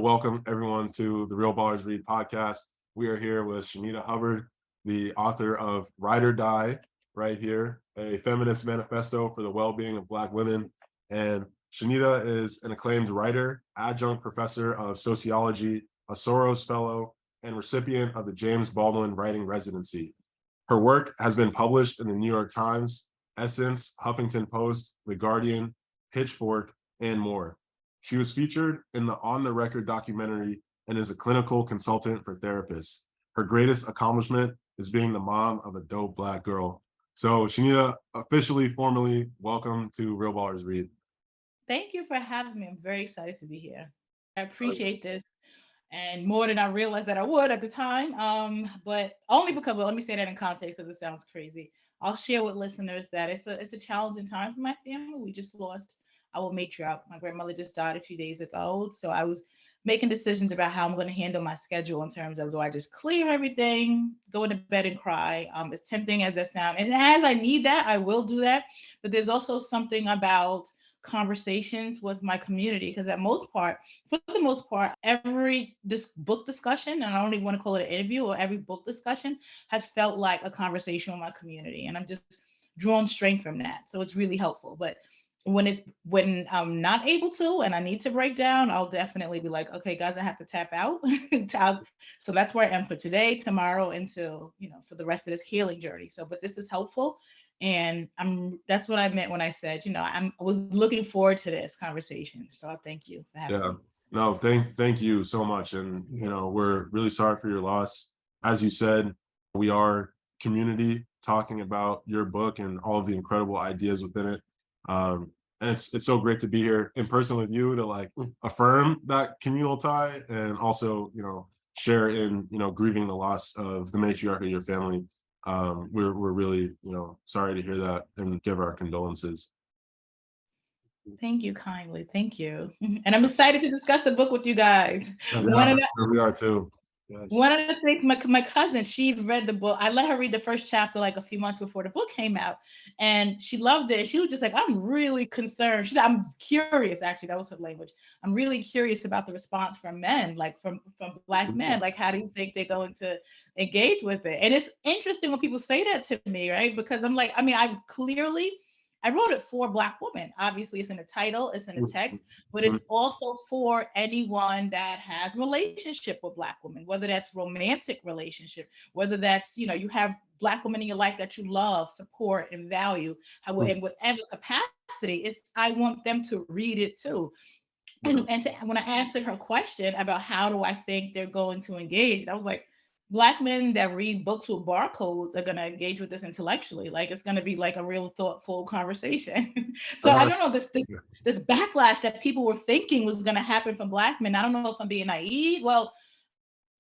Welcome everyone to the Real Ballers Read podcast. We are here with Shanita Hubbard, the author of Ride or Die, right here, a feminist manifesto for the well-being of Black women. And Shanita is an acclaimed writer, adjunct professor of sociology, a Soros Fellow, and recipient of the James Baldwin Writing Residency. Her work has been published in the New York Times, Essence, Huffington Post, The Guardian, Pitchfork, and more. She was featured in the On the Record documentary and is a clinical consultant for therapists. Her greatest accomplishment is being the mom of a dope Black girl. So Shanita, officially, formally, welcome to Real Ballers Read. Thank you for having me. I'm very excited to be here. I appreciate this and more than I realized that I would at the time. But only because, well, let me say that in context because it sounds crazy. I'll share with listeners that it's a challenging time for my family. We just lost our matriarch. My grandmother just died a few days ago. So I was making decisions about how I'm going to handle my schedule in terms of do I just clear everything, go into bed and cry. As tempting as that sounds, and as I need that, I will do that. But there's also something about conversations with my community because for the most part, every this book discussion, and I don't even want to call it an interview, or every book discussion has felt like a conversation with my community, and I'm just drawn strength from that. So it's really helpful. But when I'm not able to and I need to break down, I'll definitely be like, okay, guys, I have to tap out. So that's where I am for today, tomorrow, until for the rest of this healing journey. So, but this is helpful, and that's what I meant when I said, I was looking forward to this conversation. So I thank you for having Yeah, me. no, thank you so much. And, we're really sorry for your loss. As you said, we are community talking about your book and all of the incredible ideas within it. And it's so great to be here in person with you to affirm that communal tie and also, share in, grieving the loss of the matriarch of your family. We're really, sorry to hear that and give our condolences. Thank you kindly. Thank you. And I'm excited to discuss the book with you guys. Yeah, One of the we are too. Yes. One of the things, my cousin, she read the book. I let her read the first chapter like a few months before the book came out, and she loved it. She was just like, "I'm really concerned." She said, "I'm curious." Actually, that was her language. I'm really curious about the response from men, like from Black men. Like, how do you think they're going to engage with it? And it's interesting when people say that to me, right? Because I'm like, I mean, I wrote it for Black women. Obviously, it's in the title, it's in the text, but it's also for anyone that has a relationship with Black women, whether that's romantic relationship, whether that's, you have Black women in your life that you love, support, and value, in whatever capacity. I want them to read it too. When I answered her question about how do I think they're going to engage, I was like, Black men that read books with barcodes are going to engage with this intellectually. Like, it's going to be like a real thoughtful conversation. So I don't know, this backlash that people were thinking was going to happen from Black men. I don't know if I'm being naive. Well,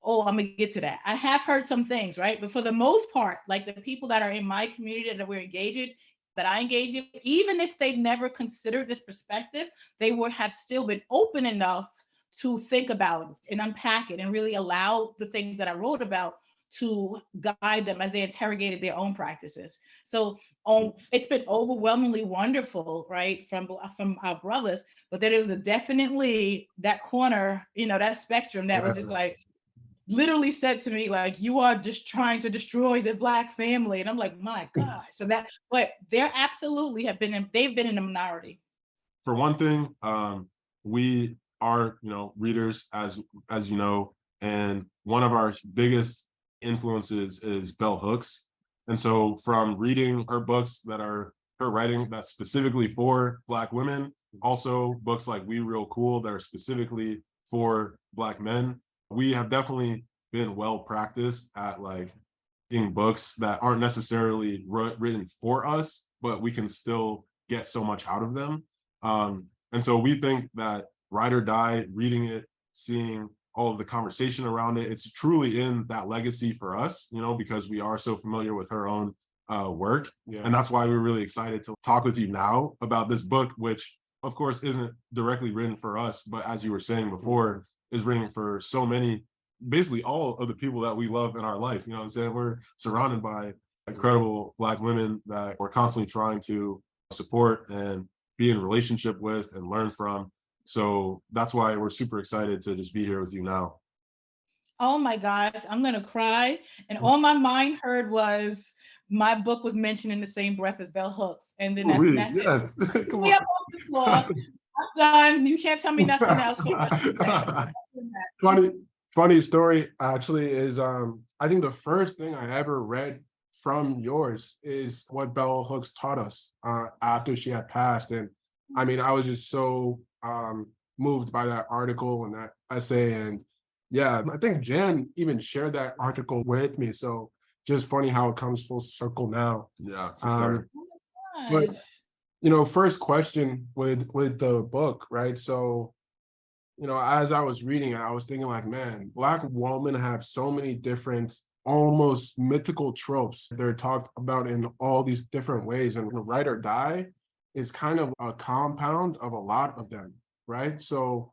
oh, I'm gonna get to that. I have heard some things, right? But for the most part, like the people that are in my community that we're engaging, that I engage in, even if they've never considered this perspective, they would have still been open enough to think about it and unpack it and really allow the things that I wrote about to guide them as they interrogated their own practices. So it's been overwhelmingly wonderful, right, from our brothers, but there was definitely that corner, that spectrum that was just like, literally said to me, like, you are just trying to destroy the Black family. And I'm like, my gosh. But they're absolutely they've been in the minority. For one thing, we are, readers, as you know, and one of our biggest influences is Bell Hooks. And so from reading her books that are her writing that's specifically for Black women, also books like We Real Cool that are specifically for Black men, we have definitely been well practiced at reading books that aren't necessarily written for us, but we can still get so much out of them. And so we think that Ride or Die, reading it, seeing all of the conversation around it, it's truly in that legacy for us, because we are so familiar with her own work. Yeah. And that's why we're really excited to talk with you now about this book, which of course isn't directly written for us, but as you were saying before, is written for so many, basically all of the people that we love in our life. You know what I'm saying? We're surrounded by incredible Black women that we're constantly trying to support and be in relationship with and learn from. So that's why we're super excited to just be here with you now. Oh my gosh, I'm gonna cry. And all my mind heard was my book was mentioned in the same breath as Bell Hooks. And then Ooh, that's it. yes. Come We up on. off the floor. I'm done. You can't tell me nothing else for the rest of the day. funny funny story actually is I think the first thing I ever read from yours is what Bell Hooks taught us after she had passed. And I mean, I was just so moved by that article and that essay. And yeah, I think Jan even shared that article with me. So just funny how it comes full circle now. Yeah, for sure. But Gosh. first question with the book, right? So as I was reading it, I was thinking like, man, Black women have so many different, almost mythical tropes. They're talked about in all these different ways. And Ride or Die is kind of a compound of a lot of them, right? So,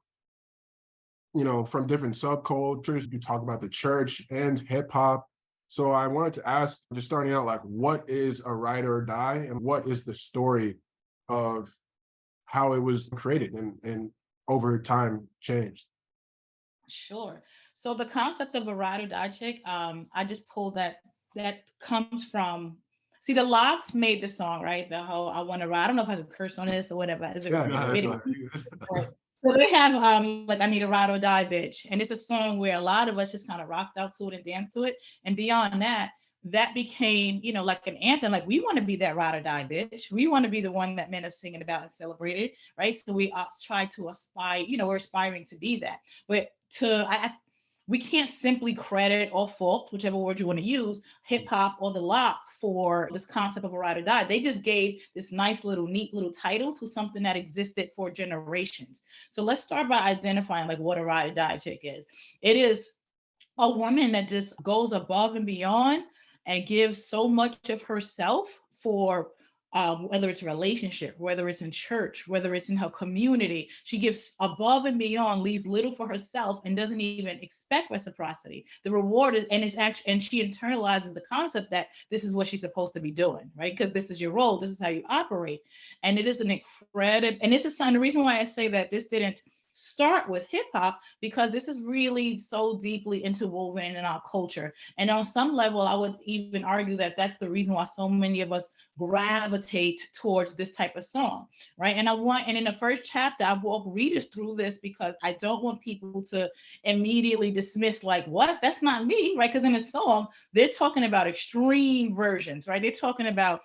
from different subcultures, you talk about the church and hip hop. So I wanted to ask, just starting out, like, what is a Ride or Die and what is the story of how it was created and over time changed? Sure. So the concept of a ride or die chick, I just pulled that comes from the Locks made the song, right? The whole I want to ride. I don't know if I could curse on this or whatever. Is it Yeah, rated? go Right. ahead. So they have like I need a ride or die bitch. And it's a song where a lot of us just kind of rocked out to it and danced to it. And beyond that, that became, like an anthem. Like we want to be that ride or die bitch. We want to be the one that men are singing about and celebrated, right? So we try to aspire, we're aspiring to be that. But we can't simply credit or fault, whichever word you want to use, hip hop or the Locks for this concept of a ride or die. They just gave this nice little, neat little title to something that existed for generations. So let's start by identifying like what a ride or die chick is. It is a woman that just goes above and beyond and gives so much of herself for whether it's a relationship, whether it's in church, whether it's in her community. She gives above and beyond, leaves little for herself, and doesn't even expect reciprocity. The reward is, and it's actually, and she internalizes the concept that this is what she's supposed to be doing, right? Because this is your role, this is how you operate, and it is an incredible. And this is the reason why I say that this didn't start with hip hop, because this is really so deeply interwoven in our culture. And on some level, I would even argue that that's the reason why so many of us gravitate towards this type of song, right? And in the first chapter, I walk readers through this because I don't want people to immediately dismiss, like, what? That's not me, right? Because in the song, they're talking about extreme versions, right? They're talking about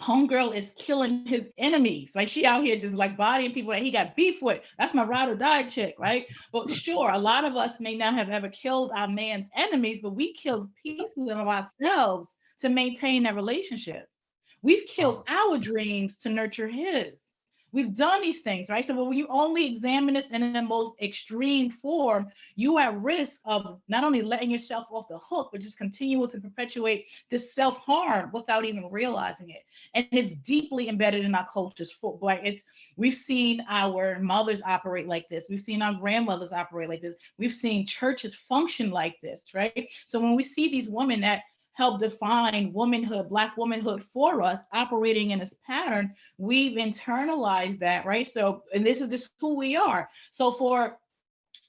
homegirl is killing his enemies. Like she out here just like bodying people that he got beef with. That's my ride or die chick, right? But sure, a lot of us may not have ever killed our man's enemies, but we killed pieces of ourselves to maintain that relationship. We've killed our dreams to nurture his. We've done these things, right? So when you only examine this in the most extreme form, you are at risk of not only letting yourself off the hook, but just continuing to perpetuate this self-harm without even realizing it. And it's deeply embedded in our cultures. We've seen our mothers operate like this. We've seen our grandmothers operate like this. We've seen churches function like this, right? So when we see these women that help define womanhood, Black womanhood for us, operating in this pattern, we've internalized that, right? So, and this is just who we are. So for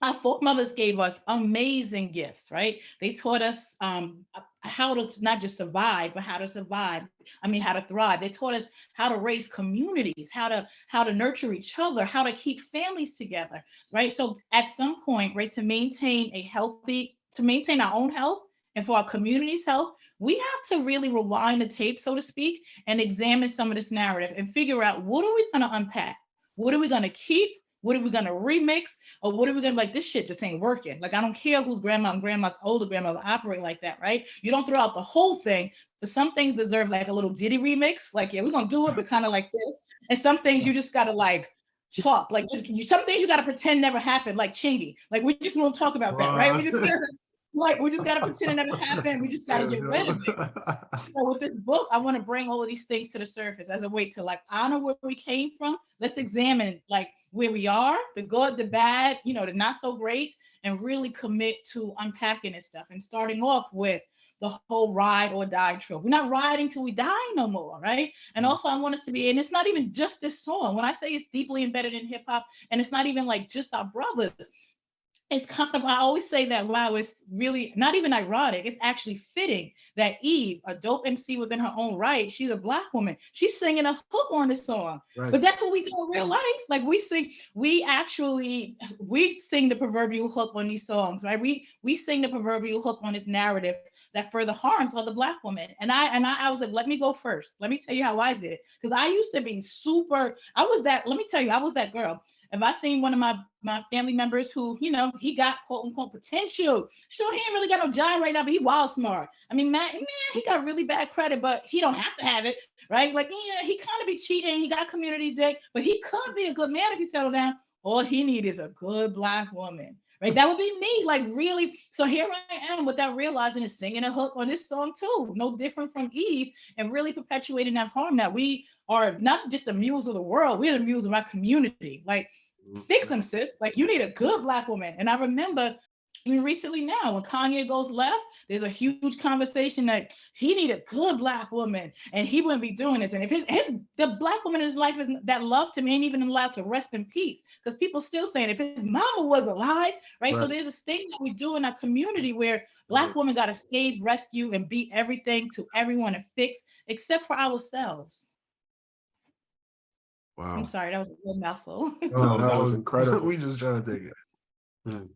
our foremothers gave us amazing gifts, right? They taught us how to not just survive, but how to survive. How to thrive. They taught us how to raise communities, how to nurture each other, how to keep families together, right? So at some point, right, to maintain our own health and for our community's health, we have to really rewind the tape, so to speak, and examine some of this narrative and figure out, what are we going to unpack? What are we going to keep? What are we going to remix? Or what are we going to, like, this shit just ain't working. Like, I don't care whose grandma and grandma's older grandmother operate like that, right? You don't throw out the whole thing, but some things deserve like a little ditty remix. Like, yeah, we're going to do it, but kind of like this. And some things you just got to like talk. Like, some things you got to pretend never happened, like Chingy. Like, we just won't talk about that, right? We just gotta pretend it never happened. We just gotta get rid of it. So with this book, I want to bring all of these things to the surface as a way to like honor where we came from. Let's examine like where we are, the good, the bad, the not so great, and really commit to unpacking this stuff and starting off with the whole ride or die trope. We're not riding till we die no more, right? And also I want us to be, and it's not even just this song. When I say it's deeply embedded in hip hop, and it's not even like just our brothers, it's kind of, I always say that, wow, it's really not even ironic. It's actually fitting that Eve, a dope MC within her own right, she's a Black woman. She's singing a hook on this song. Right. But that's what we do in real life. Like we sing, we sing the proverbial hook on these songs, right? We sing the proverbial hook on this narrative that further harms other Black women. And I was like, let me go first. Let me tell you how I did it. Because I used to be super, I was that, let me tell you, I was that girl. If I seen one of my family members who, you know, he got quote unquote potential. Sure, he ain't really got no job right now, but he wild smart. I mean, man, he got really bad credit, but he don't have to have it, right? Like, yeah, he kind of be cheating. He got community dick, but he could be a good man if he settled down. All he need is a good Black woman. Right, that would be me, like really. So here I am without realizing is singing a hook on this song too, no different from Eve, and really perpetuating that harm that we are not just the mules of the world, we're the mules of our community. Like, fix them, sis. Like, you need a good Black woman. And I remember, I mean, recently now, when Kanye goes left, there's a huge conversation that he need a good Black woman, and he wouldn't be doing this. And if the Black woman in his life is that loved him, ain't even allowed to rest in peace, because people still saying if his mama was alive, right? So there's this thing that we do in our community where Black women got to save, rescue, and be everything to everyone and fix, except for ourselves. Wow. I'm sorry, that was a good mouthful. No, that was incredible. We just trying to take it.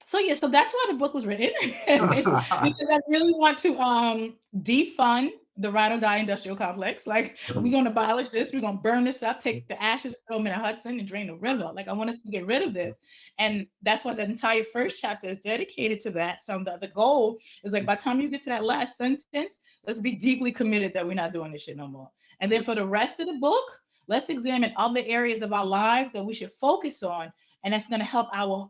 So yeah, so that's why the book was written. Because I really want to defund the ride or die industrial complex. Like, we're going to abolish this, we're going to burn this up, take the ashes, throw them in the Hudson and drain the river. Like, I want us to get rid of this. And that's why the entire first chapter is dedicated to that. So the goal is like, by the time you get to that last sentence, let's be deeply committed that we're not doing this shit no more. And then for the rest of the book, let's examine other areas of our lives that we should focus on, and that's going to help our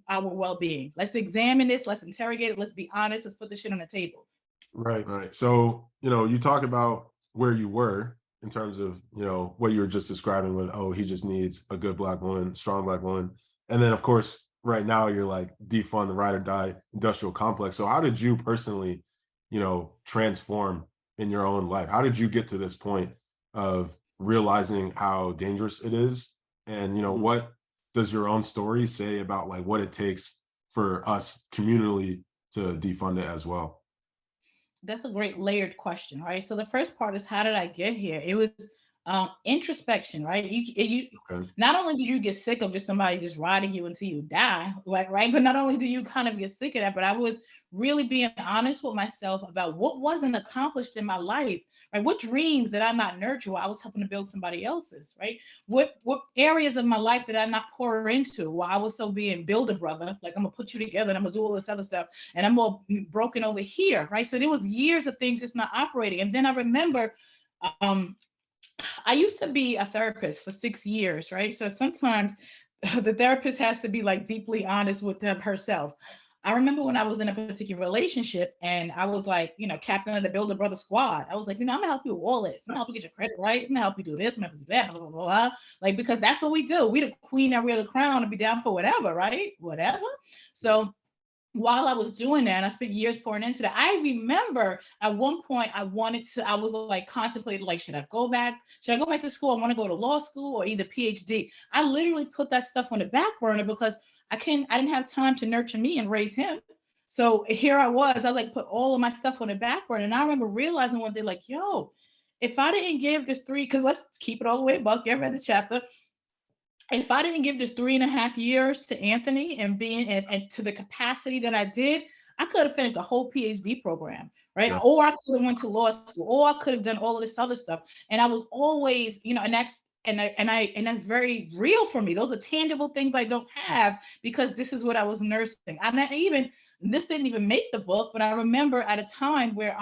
well-being. Let's examine this, let's interrogate it, let's be honest, let's put this shit on the table. Right. So, you know, you talk about where you were in terms of, you know, what you were just describing with, oh, he just needs a good Black woman, strong Black woman. And then, of course, right now you're like, defund the ride or die industrial complex. So how did you personally, you know, transform in your own life? How did you get to this point of realizing how dangerous it is? And, you know, what does your own story say about like what it takes for us communally to defund it as well? That's a great layered question, right? So the first part is, how did I get here? It was introspection, right? You not only do you get sick of just somebody just riding you until you die, like, right? But not only do you kind of get sick of that, but I was really being honest with myself about what wasn't accomplished in my life. Right? What dreams did I not nurture while I was helping to build somebody else's, right? What areas of my life did I not pour into while I was so being builder brother? Like, I'm gonna put you together and I'm gonna do all this other stuff, and I'm all broken over here, right? So there was years of things just not operating. And then I remember I used to be a therapist for 6 years, right? So sometimes the therapist has to be like deeply honest with herself. I remember when I was in a particular relationship and I was like, you know, captain of the Builder Brother squad. I was like, you know, I'm gonna help you with all this. I'm gonna help you get your credit right. I'm gonna help you do this. I'm gonna help you do that. Blah, blah, blah, blah. Like, because that's what we do. We the queen and we're the crown and be down for whatever, right? Whatever. So while I was doing that, and I spent years pouring into that, I remember at one point I was like contemplating, like, should I go back to school? I want to go to law school or either PhD. I literally put that stuff on the back burner because I didn't have time to nurture me and raise him. So here I was like, put all of my stuff on the back burner. And I remember realizing one day, like, yo, if I didn't give this because let's keep it all the way buck, you read the chapter. If I didn't give this 3.5 years to Anthony and being and to the capacity that I did, I could have finished a whole PhD program, right? Yeah. Or I could have went to law school, or I could have done all of this other stuff. And I was always, you know, and that's very real for me. Those are tangible things I don't have because this is what I was nursing. This didn't even make the book, but I remember at a time where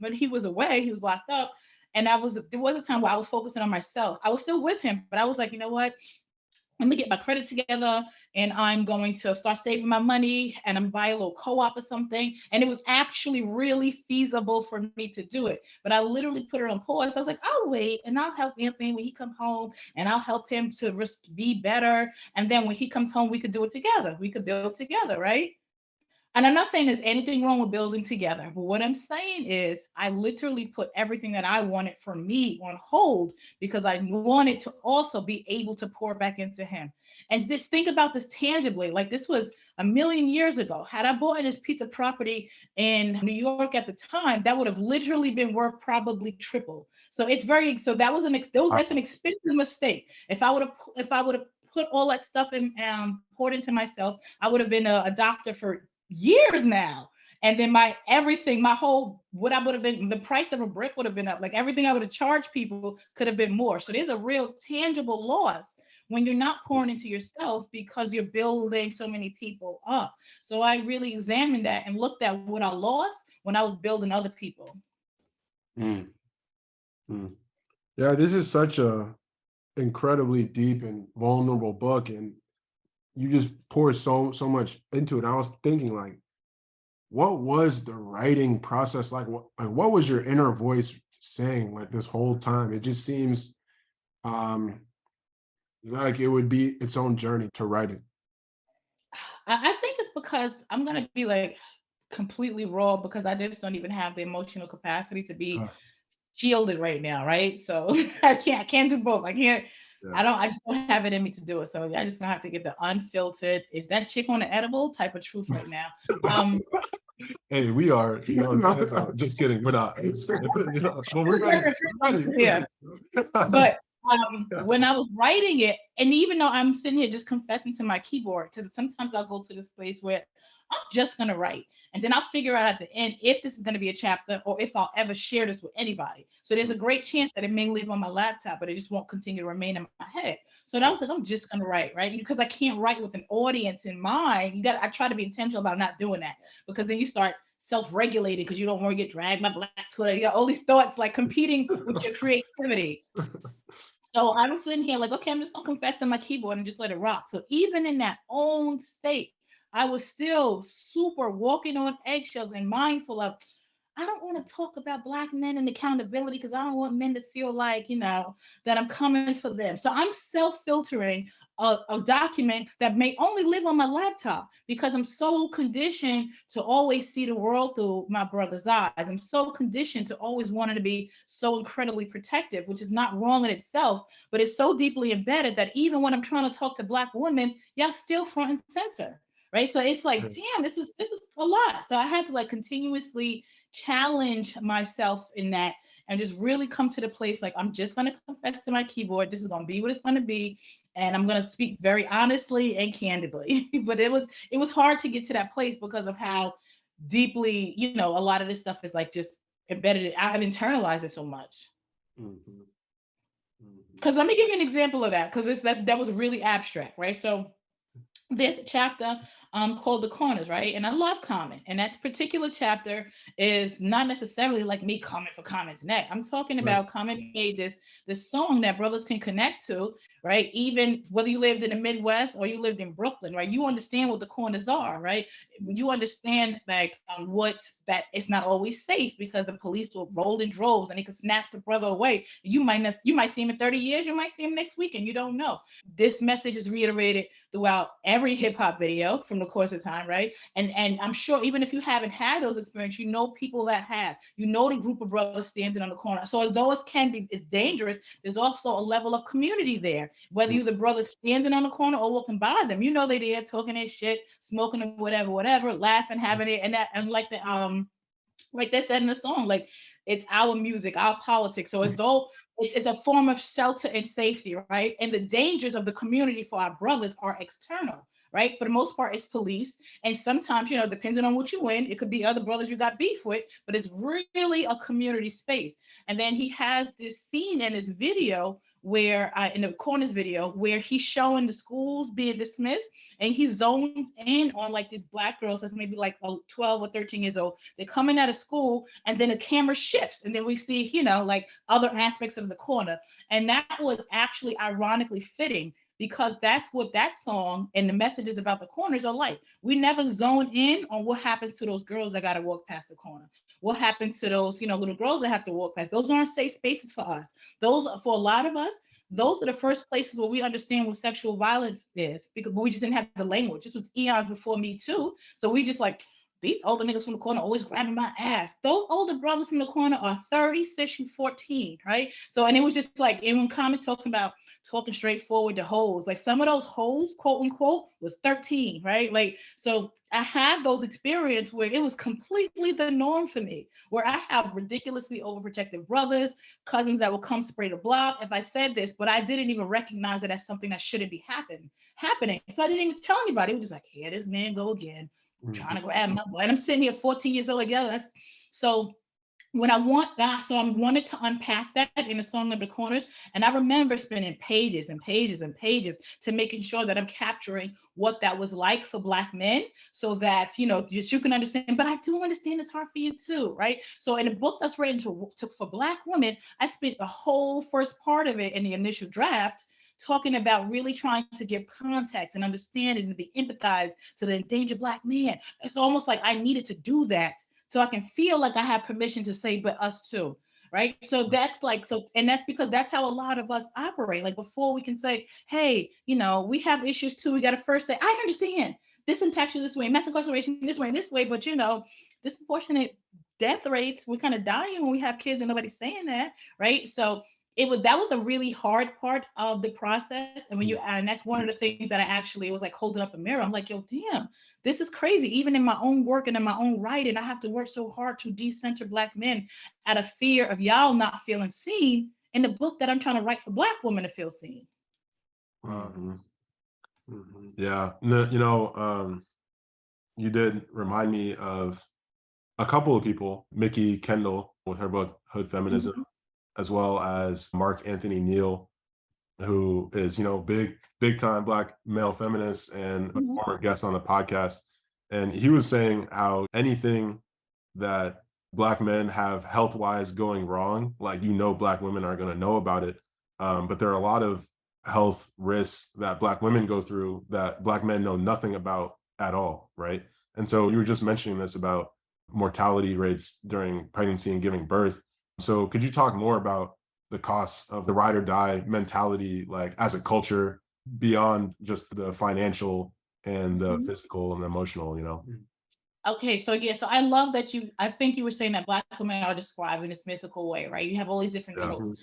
when he was away, he was locked up, and there was a time where I was focusing on myself. I was still with him, but I was like, you know what? Let me get my credit together and I'm going to start saving my money and I'm buy a little co-op or something. And it was actually really feasible for me to do it. But I literally put it on pause. I was like, I'll wait and I'll help Anthony when he comes home and I'll help him to be better. And then when he comes home, we could do it together. We could build together, right? And I'm not saying there's anything wrong with building together, but what I'm saying is I literally put everything that I wanted for me on hold because I wanted to also be able to pour back into him. And just think about this tangibly. Like this was a million years ago. Had I bought this piece of property in New York at the time, that would have literally been worth probably triple. So it's very, so that was that's an expensive mistake. If I would have put all that stuff in, poured into myself, I would have been a doctor for years now. And then my everything, my whole, what I would have been, the price of a brick would have been up. Like everything I would have charged people could have been more. So there's a real tangible loss when you're not pouring into yourself because you're building so many people up. So I really examined that and looked at what I lost when I was building other people. Mm. Mm. Yeah, this is such a incredibly deep and vulnerable book, and you just pour so much into it. I was thinking, like, what was the writing process like? What was your inner voice saying like this whole time? It just seems like it would be its own journey to write it. I think it's because I'm gonna be like completely raw because I just don't even have the emotional capacity to be Uh, shielded right now, right? So I can't do both. yeah. I just don't have it in me to do it. So I just gonna have to get the unfiltered, is that chick on the edible type of truth right now. Hey, we are, just kidding. We're not. Well, we're ready. Yeah. But when I was writing it, and even though I'm sitting here just confessing to my keyboard, because sometimes I'll go to this place where I'm just gonna write, and then I'll figure out at the end if this is gonna be a chapter or if I'll ever share this with anybody. So there's a great chance that it may live on my laptop, but it just won't continue to remain in my head. So I was like, I'm just gonna write, right? Because I can't write with an audience in mind. I try to be intentional about not doing that, because then you start self-regulating because you don't want to get dragged by Black Twitter. You got all these thoughts like competing with your creativity. So I was sitting here like, okay, I'm just gonna confess to my keyboard and just let it rock. So even in that own state, I was still super walking on eggshells and mindful of, I don't want to talk about Black men and accountability because I don't want men to feel like, that I'm coming for them. So I'm self-filtering a document that may only live on my laptop because I'm so conditioned to always see the world through my brother's eyes. I'm so conditioned to always wanting to be so incredibly protective, which is not wrong in itself, but it's so deeply embedded that even when I'm trying to talk to Black women, y'all still front and center. Right. So it's like, damn, this is a lot. So I had to like continuously challenge myself in that and just really come to the place like, I'm just going to confess to my keyboard. This is going to be what it's going to be. And I'm going to speak very honestly and candidly. But it was hard to get to that place because of how deeply, a lot of this stuff is like just embedded. I have internalized it so much. Because let me give you an example of that, because that was really abstract, right? So there's a chapter called The Corners, right? And I love comment. And that particular chapter is not necessarily like me comment for comment's neck. I'm talking about comment made this song that brothers can connect to, right? Even whether you lived in the Midwest or you lived in Brooklyn, right? You understand what the corners are, right? You understand like what that it's not always safe because the police will roll in droves and they can snatch the brother away. You might see him in 30 years, you might see him next week, and you don't know. This message is reiterated throughout every hip hop video from the course of time, right? And I'm sure even if you haven't had those experiences, you know people that have. You know the group of brothers standing on the corner. So as though it's dangerous, there's also a level of community there. Whether you're the brothers standing on the corner or walking by them, you know they're there talking their shit, smoking or whatever, laughing, having it, and like they said in the song, like it's our music, our politics. So as though it's a form of shelter and safety, right? And the dangers of the community for our brothers are external, right? For the most part, it's police. And sometimes, depending on what you win, it could be other brothers you got beef with, but it's really a community space. And then he has this scene in his video where in the Corners video where he's showing the schools being dismissed, and he zones in on like these Black girls that's maybe like 12 or 13 years old. They're coming out of school, and then the camera shifts, and then we see like other aspects of the corner. And that was actually ironically fitting, because that's what that song and the messages about the corners are like. We never zone in on what happens to those girls that got to walk past the corner. What happens to those, little girls that have to walk past? Those aren't safe spaces for us. Those, for a lot of us, those are the first places where we understand what sexual violence is, because we just didn't have the language. This was eons before Me Too. So we just like, these older niggas from the corner always grabbing my ass. Those older brothers from the corner are 36 and 14, right? So, and it was just like, and when Common talks about talking straightforward to hoes, like some of those hoes, quote unquote, was 13, right? Like, so I had those experiences where it was completely the norm for me, where I have ridiculously overprotective brothers, cousins that will come spray the block if I said this, but I didn't even recognize it as something that shouldn't be happening. So I didn't even tell anybody. It was just like, here this man go again, trying to grab my boy. And I'm sitting here 14 years old together. So when I wanted to unpack that in a song of the corners. And I remember spending pages and pages and pages to making sure that I'm capturing what that was like for Black men so that, you can understand, but I do understand it's hard for you too, right? So in a book that's written for Black women, I spent the whole first part of it in the initial draft talking about really trying to give context and understanding and be empathized to the endangered Black man. It's almost like I needed to do that so I can feel like I have permission to say, but us too, right? So that's like, and that's because that's how a lot of us operate. Like before we can say, hey, we have issues too. We got to first say, I understand this impacts you this way, mass incarceration this way, but disproportionate death rates, we're kind of dying when we have kids and nobody's saying that, right? So that was a really hard part of the process. And and that's one of the things that I actually was like holding up a mirror. I'm like, yo, damn, this is crazy. Even in my own work and in my own writing, I have to work so hard to decenter Black men out of fear of y'all not feeling seen in the book that I'm trying to write for Black women to feel seen. Yeah, you did remind me of a couple of people, Mickey Kendall with her book Hood Feminism, as well as Mark Anthony Neal, who is, big time Black male feminist and a former guest on the podcast. And he was saying how anything that Black men have health-wise going wrong, like, Black women are going to know about it. But there are a lot of health risks that Black women go through that Black men know nothing about at all, right? And so you were just mentioning this about mortality rates during pregnancy and giving birth. So could you talk more about the costs of the ride or die mentality, like as a culture, beyond just the financial and the physical and the emotional, Okay, so I love that I think you were saying that Black women are described in this mythical way, right? You have all these different tropes.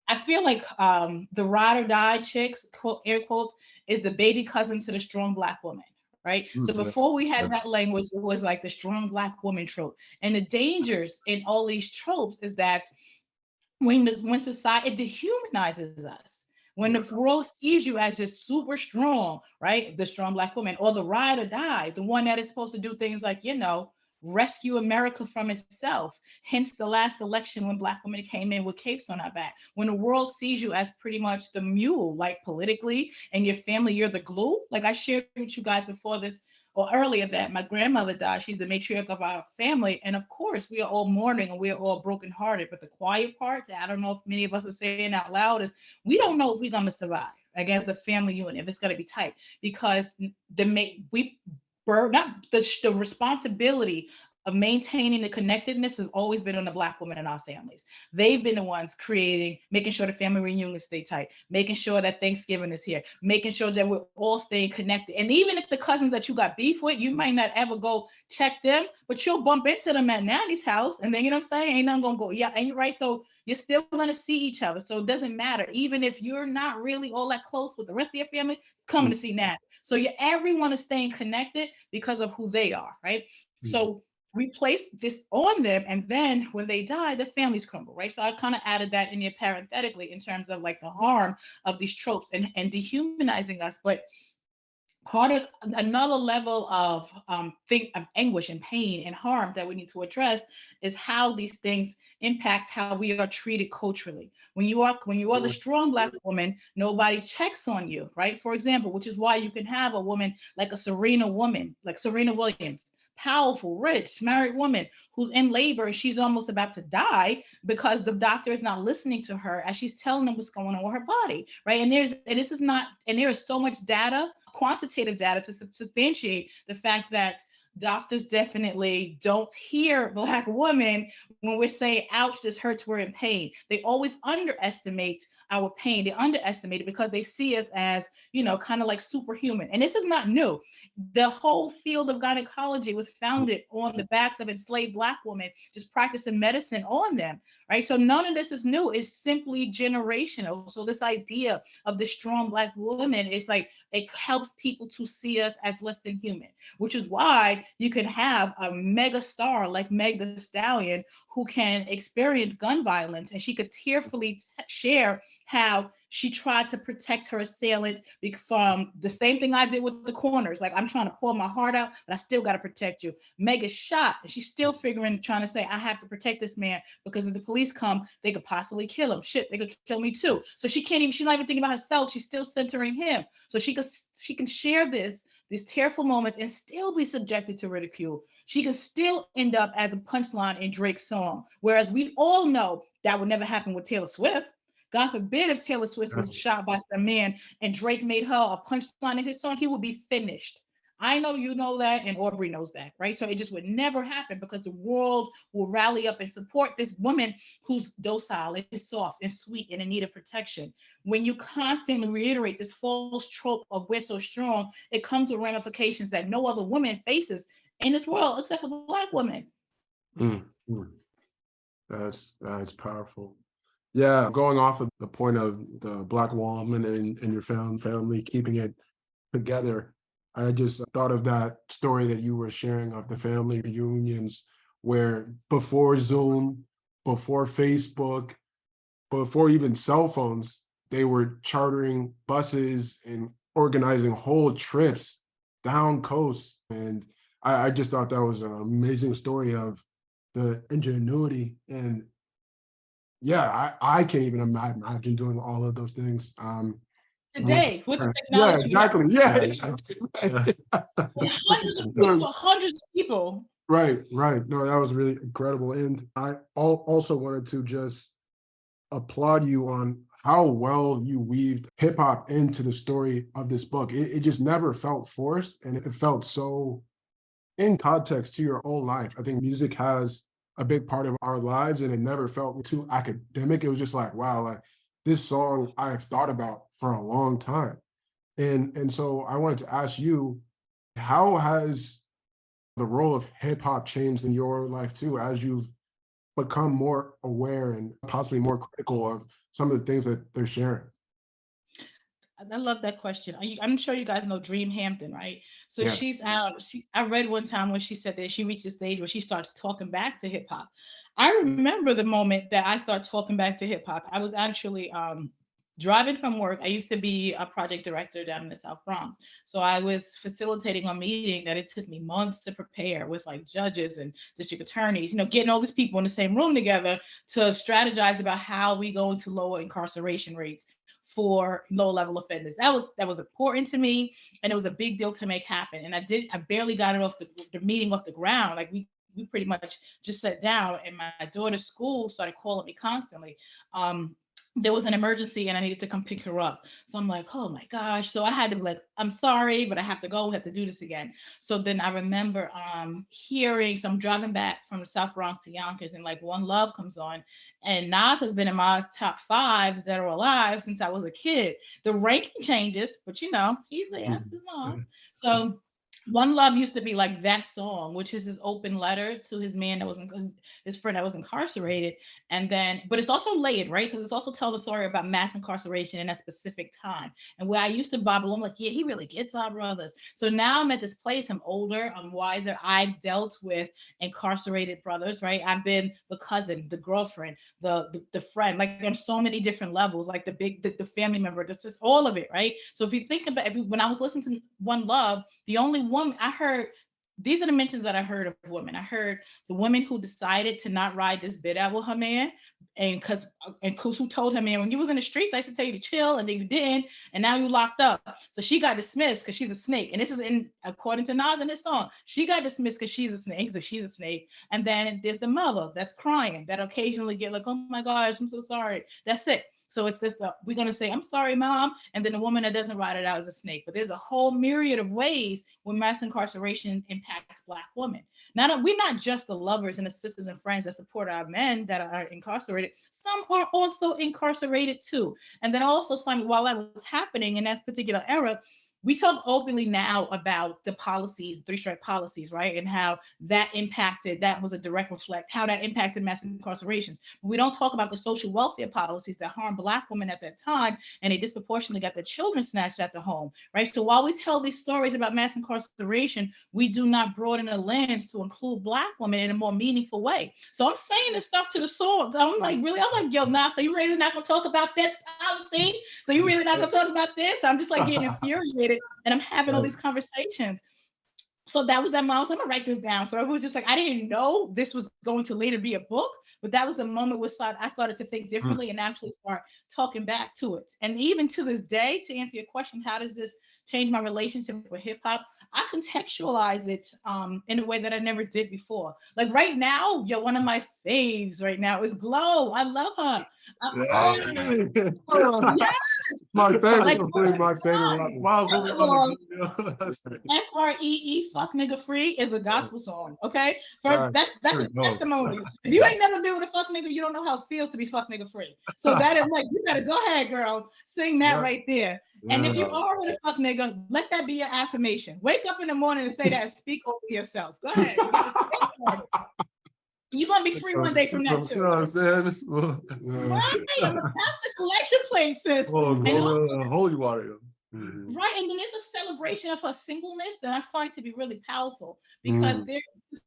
I feel like the ride or die chicks, quote, air quotes, is the baby cousin to the strong Black woman, right? So before we had that language, it was like the strong Black woman trope. And the dangers in all these tropes is that when society, it dehumanizes us. When the world sees you as just super strong, right? The strong Black woman, or the ride or die, the one that is supposed to do things like, rescue America from itself. Hence the last election when Black women came in with capes on our back. When the world sees you as pretty much the mule, like politically, and your family, you're the glue. Like I shared with you guys before this, or earlier, that my grandmother died. She's the matriarch of our family. And of course, we are all mourning and we are all brokenhearted. But the quiet part that I don't know if many of us are saying out loud is we don't know if we're going to survive, like as a family unit, if it's going to be tight, because the responsibility of maintaining the connectedness has always been on the Black women in our families. They've been the ones making sure the family reunions stay tight, making sure that Thanksgiving is here, making sure that we're all staying connected. And even if the cousins that you got beef with, you might not ever go check them, but you'll bump into them at Nanny's house. And then, you know what I'm saying? Ain't nothing gonna go, yeah, and you're right. So you're still gonna see each other. So it doesn't matter. Even if you're not really all that close with the rest of your family, coming to see Nanny. So everyone is staying connected because of who they are, right? So we place this on them, and then when they die, the families crumble, right? So I kind of added that in here parenthetically in terms of like the harm of these tropes and dehumanizing us. But part of another level of anguish and pain and harm that we need to address is how these things impact how we are treated culturally. When you are the strong Black woman, nobody checks on you, right? For example, which is why you can have a woman like Serena Williams, powerful, rich, married woman who's in labor. She's almost about to die because the doctor is not listening to her as she's telling them what's going on with her body, right? And there is so much data, quantitative data, to substantiate the fact that doctors definitely don't hear Black women when we're saying, ouch, this hurts, we're in pain. They always underestimate our pain. They underestimate it because they see us as, kind of like superhuman. And this is not new. The whole field of gynecology was founded on the backs of enslaved Black women, just practicing medicine on them, right? So none of this is new. It's simply generational. So this idea of the strong Black woman is like, it helps people to see us as less than human, which is why you can have a mega star like Meg Thee Stallion who can experience gun violence, and she could tearfully share how she tried to protect her assailants from the same thing I did with the corners. Like, I'm trying to pour my heart out, but I still got to protect you. Meg is shot, and she's still trying to say, I have to protect this man because if the police come, they could possibly kill him. Shit, they could kill me too. So she's not even thinking about herself. She's still centering him. So she can share these tearful moments and still be subjected to ridicule. She can still end up as a punchline in Drake's song. Whereas we all know that would never happen with Taylor Swift. God forbid if Taylor Swift was shot by some man and Drake made her a punchline in his song, he would be finished. I know you know that, and Aubrey knows that, right? So it just would never happen because the world will rally up and support this woman who's docile and soft and sweet and in need of protection. When you constantly reiterate this false trope of we're so strong, it comes with ramifications that no other woman faces in this world except for Black women. That's powerful. Yeah, going off of the point of the Black woman and your family keeping it together, I just thought of that story that you were sharing of the family reunions where before Zoom, before Facebook, before even cell phones, they were chartering buses and organizing whole trips down coast. And I just thought that was an amazing story of the ingenuity. And yeah, I can't even imagine doing all of those things. Today, with the technology. Yeah, exactly. Yeah. Hundreds of people. Right. No, that was really incredible. And I also wanted to just applaud you on how well you weaved hip hop into the story of this book. It just never felt forced, and it felt so in context to your own life. I think music has a big part of our lives, and it never felt too academic. It was just like, wow, like this song I've thought about for a long time. And so I wanted to ask you, how has the role of hip hop changed in your life too, as you've become more aware and possibly more critical of some of the things that they're sharing? I love that question. I'm sure you guys know Dream Hampton, right? So Yeah. she's out. I read one time when she said that she reached a stage where she starts talking back to hip hop. I remember the moment that I started talking back to hip hop. I was actually driving from work. I used to be a project director down in the South Bronx. So I was facilitating a meeting that it took me months to prepare with like judges and district attorneys, getting all these people in the same room together to strategize about how we go into lower incarceration rates for low-level offenders. That was important to me, and it was a big deal to make happen. And I barely got it off the meeting off the ground. Like we pretty much just sat down, and my daughter's school started calling me constantly. There was an emergency and I needed to come pick her up. So I'm like, oh my gosh. So I had to be like, I'm sorry, but I have to go. We have to do this again. So then I remember hearing, so I'm driving back from the South Bronx to Yonkers, and like One Love comes on. And Nas has been in my top 5 that are alive since I was a kid. The ranking changes, but he's there. He's Nas. So One Love used to be like that song, which is his open letter to his man that was his friend that was incarcerated. And then, but it's also layered, right? Because it's also telling a story about mass incarceration in that specific time. And where I used to bobble, I'm like, yeah, he really gets our brothers. So now I'm at this place, I'm older, I'm wiser. I've dealt with incarcerated brothers, right? I've been the cousin, the girlfriend, the friend, like on so many different levels, like the family member, just all of it, right? So if you think about when I was listening to One Love, the only woman I heard, these are the mentions that I heard of women. I heard the woman who decided to not ride this bit out with her man, and who told her man, when you was in the streets, I used to tell you to chill, and then you didn't, and now you locked up. So she got dismissed because she's a snake. And this is according to Nas in his song. She got dismissed because she's a snake. So she's a snake. And then there's the mother that's crying, that occasionally get like, oh my gosh, I'm so sorry. That's it. So it's just we're going to say, I'm sorry, mom. And then the woman that doesn't ride it out is a snake. But there's a whole myriad of ways when mass incarceration impacts Black women. We're not just the lovers and the sisters and friends that support our men that are incarcerated. Some are also incarcerated too. And then also, Simon, while that was happening in that particular era, we talk openly now about the policies, three-strike policies, right? And how that was a direct reflect, how that impacted mass incarceration. But we don't talk about the social welfare policies that harmed Black women at that time, and they disproportionately got their children snatched at the home, right? So while we tell these stories about mass incarceration, we do not broaden the lens to include Black women in a more meaningful way. So I'm saying this stuff to the soul. I'm like, really? I'm like, yo, nah, so you really not gonna talk about this policy? So you really not gonna talk about this? I'm just like getting infuriated. And I'm having all these conversations. So that was that moment. So I'm gonna write this down. So it was just like, I didn't know this was going to later be a book, but that was the moment where I started to think differently and actually start talking back to it. And even to this day, to answer your question, how does this change my relationship with hip hop? I contextualize it in a way that I never did before. Like right now, one of my faves right now is Glow. I love her. My favorite, Like, my favorite. F.R.E.E. fuck nigga free is a gospel song. Okay, Right. that's a testimony. If you ain't never been with a fuck nigga, you don't know how it feels to be fuck nigga free. So that is like, you better go ahead, girl, sing that right there. And if you are with a fuck nigga, let that be your affirmation. Wake up in the morning and say that and speak over yourself. Go ahead. You're gonna be free one day from that too. You know what I'm saying? Right, I'm a Catholic collection plate, sis. Holy water. Right, and then there's a celebration of her singleness that I find to be really powerful, because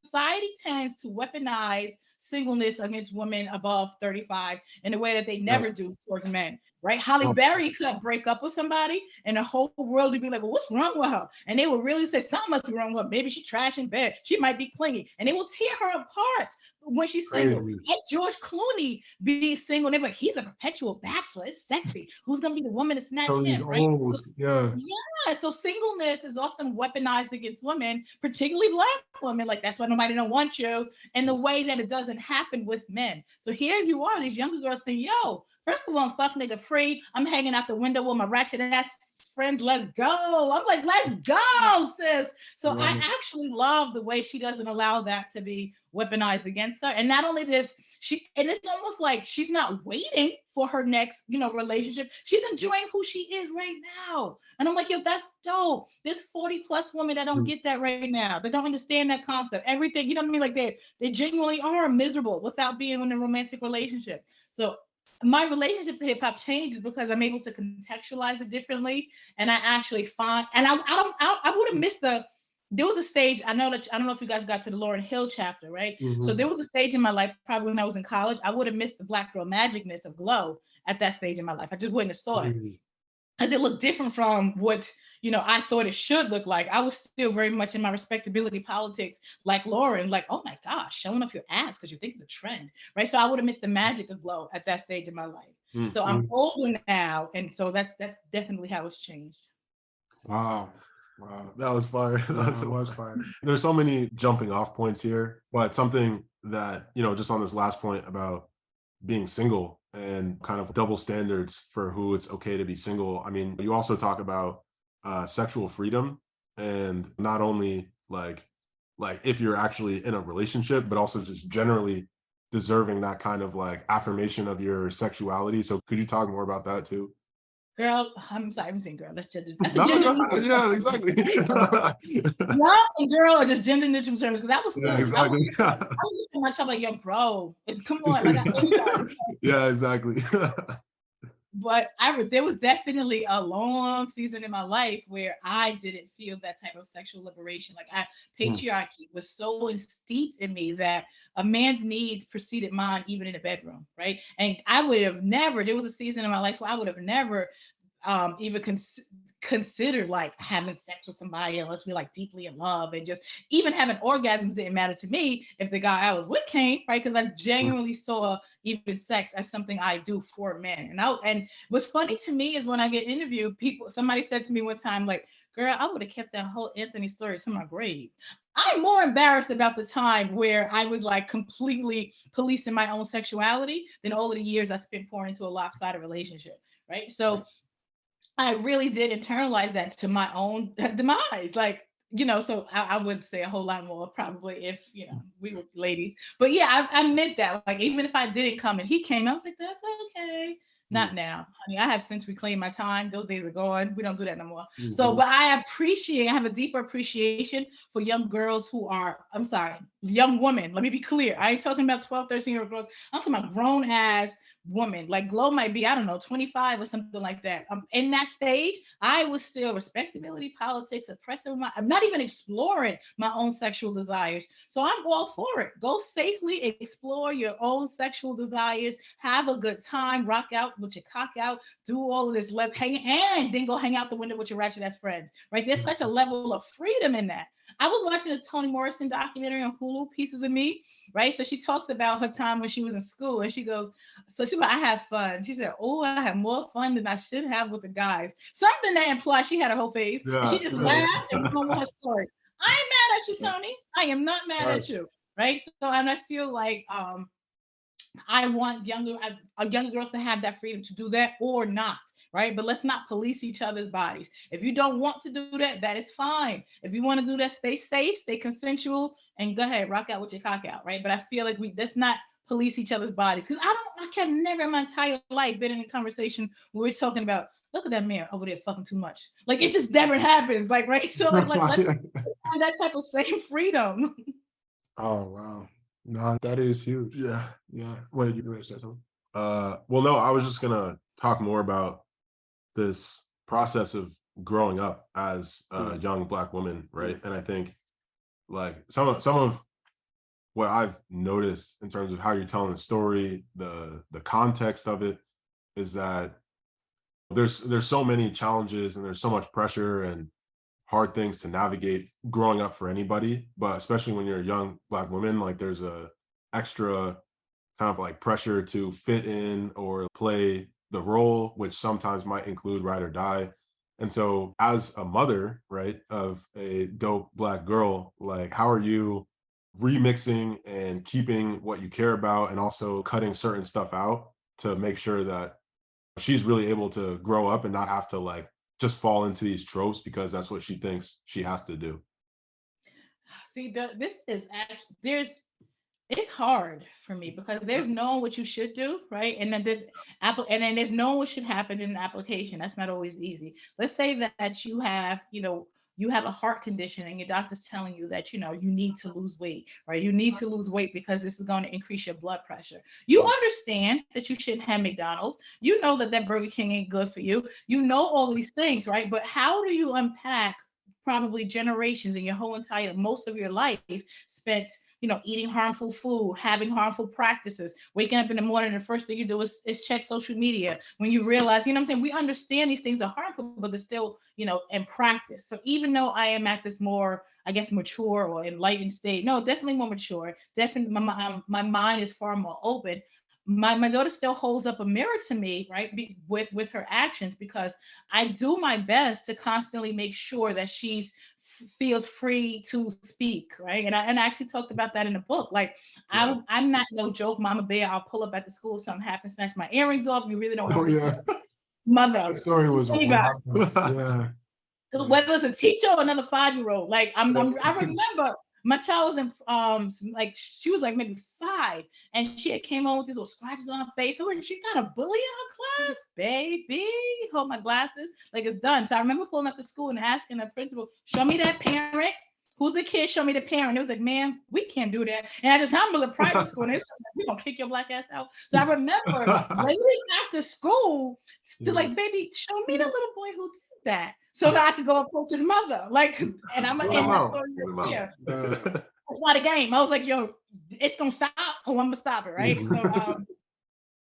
society tends to weaponize singleness against women above 35 in a way that they never do towards men. Right, Halle Berry could break up with somebody, and the whole world would be like, "Well, what's wrong with her?" And they would really say, "Something must be wrong with her. Maybe she's trash in bed. She might be clingy," and they will tear her apart when she's single. Let George Clooney be single, they're like, "He's a perpetual bachelor. It's sexy. Who's gonna be the woman to snatch him?" Right? So singleness is often weaponized against women, particularly Black women. Like, that's why nobody don't want you. And the way that it doesn't happen with men. So here you are, these younger girls saying, "Yo, first of all, I'm fuck nigga free. I'm hanging out the window with my ratchet ass friends. Let's go." I'm like, "Let's go, sis." So I actually love the way she doesn't allow that to be weaponized against her. And not only this, and it's almost like she's not waiting for her next, relationship. She's enjoying who she is right now. And I'm like, yo, that's dope. There's 40 plus women that don't get that right now. They don't understand that concept. Everything, you know what I mean? Like they genuinely are miserable without being in a romantic relationship. So my relationship to hip hop changes because I'm able to contextualize it differently. And I actually find, and I would have missed there was a stage, I don't know if you guys got to the Lauryn Hill chapter, right? So there was a stage in my life, probably when I was in college, I would have missed the Black girl magicness of Glow at that stage in my life. I just wouldn't have saw it. Because it looked different from what, I thought it should look like. I was still very much in my respectability politics, like Lauryn, like, oh my gosh, showing off your ass because you think it's a trend, right? So I would have missed the magic of Glow at that stage in my life. So I'm older now, and so that's definitely how it's changed. Wow, that was fire. That was fire. There's so many jumping off points here, but something that, just on this last point about being single and kind of double standards for who it's okay to be single. I mean, you also talk about sexual freedom, and not only like if you're actually in a relationship, but also just generally deserving that kind of like affirmation of your sexuality. So could you talk more about that too? Girl, I'm sorry, I'm saying girl. That's gender. Yeah, exactly. No, girl, or just gender neutral terms, because that was yeah, exactly. I was looking at myself like, yo, bro, come on, like, yeah, exactly. But there was definitely a long season in my life where I didn't feel that type of sexual liberation. Like patriarchy was so steeped in me that a man's needs preceded mine, even in the bedroom, right? And I would have never, there was a season in my life where I would have never even consider like having sex with somebody unless we're like deeply in love, and just even having orgasms didn't matter to me if the guy I was with came, right? Because I genuinely saw even sex as something I do for men. And what's funny to me is when I get interviewed, somebody said to me one time, like, girl, I would have kept that whole Anthony story to my grave. I'm more embarrassed about the time where I was like completely policing my own sexuality than all of the years I spent pouring into a lopsided relationship. Right. So I really did internalize that to my own demise. Like, so I would say a whole lot more probably if, we were ladies. But yeah, I admit that. Like, even if I didn't come and he came, I was like, that's okay. Not now, honey. I have since reclaimed my time. Those days are gone. We don't do that no more. So, but I have a deeper appreciation for young girls who are, I'm sorry, young women. Let me be clear. I ain't talking about 12, 13-year-old girls. I'm talking about grown ass woman. Like Glow might be, I don't know, 25 or something like that. In that stage, I was still respectability, politics, oppressive. I'm not even exploring my own sexual desires. So I'm all for it. Go safely explore your own sexual desires. Have a good time. Rock out with your cock out. Do all of this left hanging, and then go hang out the window with your ratchet ass friends. Right? There's such a level of freedom in that. I was watching a Toni Morrison documentary on Hulu, Pieces of Me, right? So she talks about her time when she was in school, and she goes, I have fun. She said, oh, I have more fun than I should have with the guys. Something that implies she had a whole face. And she just laughed and went on with her story. I ain't mad at you, Toni. I am not mad at you. Right. So, and I feel like I want younger girls to have that freedom to do that or not. Right. But let's not police each other's bodies. If you don't want to do that, that is fine. If you want to do that, stay safe, stay consensual, and go ahead, rock out with your cock out. Right. But I feel like that's not police each other's bodies. Because I can never in my entire life been in a conversation where we're talking about, look at that man over there fucking too much. Like it just never happens. Like, right. So like let's have that type of same freedom. Oh wow. No, that is huge. Yeah. Wait, you gonna say something? Well, no, I was just gonna talk more about this process of growing up as a young Black woman, right? And I think like some of what I've noticed in terms of how you're telling the story, the context of it, is that there's so many challenges and there's so much pressure and hard things to navigate growing up for anybody, but especially when you're a young Black woman, like there's a extra kind of like pressure to fit in or play the role, which sometimes might include ride or die. And so as a mother, right, of a dope Black girl, like how are you remixing and keeping what you care about and also cutting certain stuff out to make sure that she's really able to grow up and not have to like just fall into these tropes because that's what she thinks she has to do? See, this is actually it's hard for me because there's knowing what you should do, right? And then there's knowing what should happen in an application. That's not always easy. Let's say that you have, you have a heart condition and your doctor's telling you that, you need to lose weight, right? You need to lose weight because this is going to increase your blood pressure. You understand that you shouldn't have McDonald's. You know that Burger King ain't good for you. You know all these things, right? But how do you unpack probably generations in your most of your life spent eating harmful food, having harmful practices, waking up in the morning, the first thing you do is check social media when you realize, what I'm saying? We understand these things are harmful, but they're still, in practice. So even though I am at this more, I guess, mature or enlightened state, no, definitely more mature. Definitely my mind is far more open. My daughter still holds up a mirror to me, right, with her actions, because I do my best to constantly make sure that she's feels free to speak, right? And I actually talked about that in the book. Like I'm not no joke, Mama Bear. I'll pull up at the school, something happens, snatch my earrings off. You really don't want to mother. That story was yeah. Whether it's a teacher or another 5-year-old, like I remember my child was in like she was like maybe 5, and she had came home with these little scratches on her face. I was like, she got a bully in her class, baby. Hold my glasses, like it's done. So I remember pulling up to school and asking the principal, "Show me that parent. Who's the kid? Show me the parent." It was like, "Man, we can't do that." And at the time, I was in private school, and they said, "We gonna kick your Black ass out." So I remember waiting after school to like, "Baby, show me the little boy who did that," so that I could go approach his mother. Like, and I'm gonna end my story here. It's not a game. I was like, "Yo, it's gonna stop. Oh, I'm gonna stop it, right?"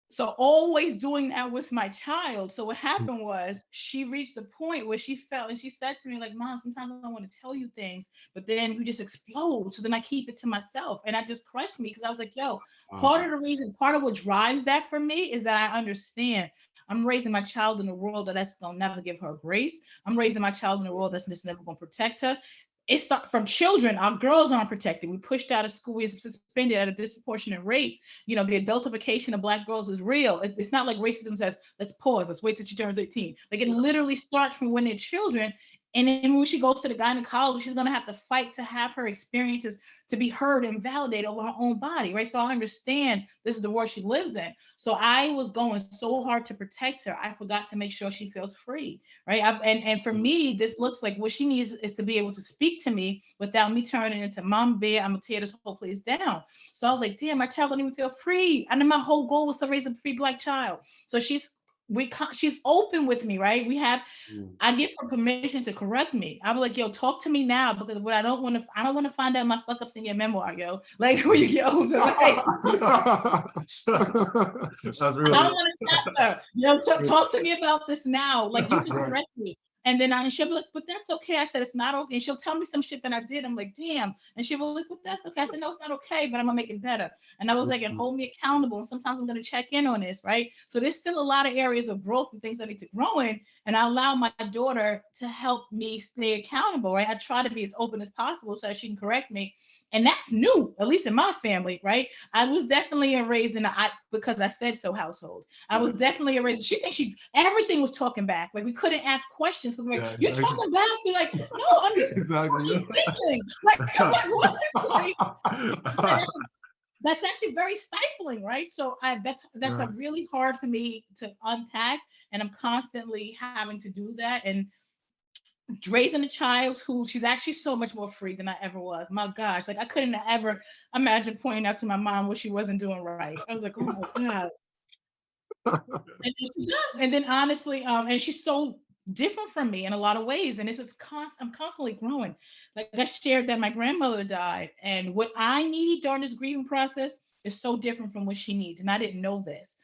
So always doing that with my child. So what happened was she reached the point where she felt, and she said to me, like, "Mom, sometimes I want to tell you things, but then you just explode. So then I keep it to myself." And that just crushed me because I was like, yo, part of what drives that for me is that I understand I'm raising my child in a world that's gonna never give her grace. I'm raising my child in a world that's just never gonna protect her. it starts from children. Our girls aren't protected. We pushed out of school. We're suspended at a disproportionate rate. You know, the adultification of Black girls is real. It's not like racism says, let's pause, let's wait till she turns 18. Like, it literally starts from when they're children. And then when she goes to the gynecologist, she's going to have to fight to have her experiences to be heard and validated over her own body, right? So I understand this is the world she lives in. So I was going so hard to protect her. I forgot to make sure she feels free, right? And for me, this looks like what she needs is to be able to speak to me without me turning into mom bear. I'm gonna tear this whole place down. So I was like, damn, my child don't even feel free. And then my whole goal was to raise a free Black child. So she's open with me, right? I give her permission to correct me. I was like, yo, talk to me now, because what I don't want to find out my fuck ups in your memoir, yo. Like, when you get older, like, That's really. I don't want to tap her. You know, talk to me about this now. Like, you can correct me. And then she'll be like, but that's okay. I said, it's not okay. And she'll tell me some shit that I did. I'm like, damn. And she'll be like, but that's okay. I said, no, it's not okay, but I'm gonna make it better. And I was like, and hold me accountable. And sometimes I'm gonna check in on this, right? So there's still a lot of areas of growth and things I need to grow in. And I allow my daughter to help me stay accountable, right? I try to be as open as possible so that she can correct me. And that's new, at least in my family, right? I was definitely raised in because I said so household. I was definitely raised. She thinks everything was talking back. Like, we couldn't ask questions. Like, Yeah, you're exactly. talking back. Be like, no, I'm just Exactly. thinking. Like, I'm like, what? Like, that's actually very stifling, right? So that's a really hard for me to unpack, and I'm constantly having to do that. And raising a child who she's actually so much more free than I ever was. My gosh, like, I couldn't ever imagine pointing out to my mom what she wasn't doing right. I was like, oh my God. And she does. And then honestly, and she's so different from me in a lot of ways. And this is I'm constantly growing. Like, I shared that my grandmother died, and what I need during this grieving process is so different from what she needs. And I didn't know this.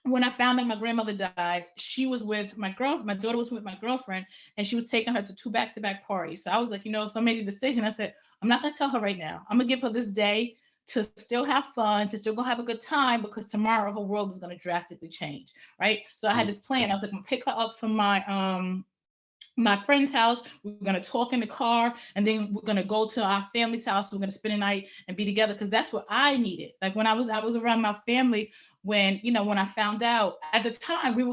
When I found out my grandmother died, she was with my daughter was with my girlfriend, and she was taking her to 2 back-to-back parties. So I was like, so I made a decision. I said, I'm not gonna tell her right now. I'm gonna give her this day to still have fun, to still go have a good time, because tomorrow her world is gonna drastically change, right? So I had this plan. I was like, I'm gonna pick her up from my friend's house. We're gonna talk in the car, and then we're gonna go to our family's house. We're gonna spend a night and be together, because that's what I needed. Like, when I was around my family, when I found out, at the time we I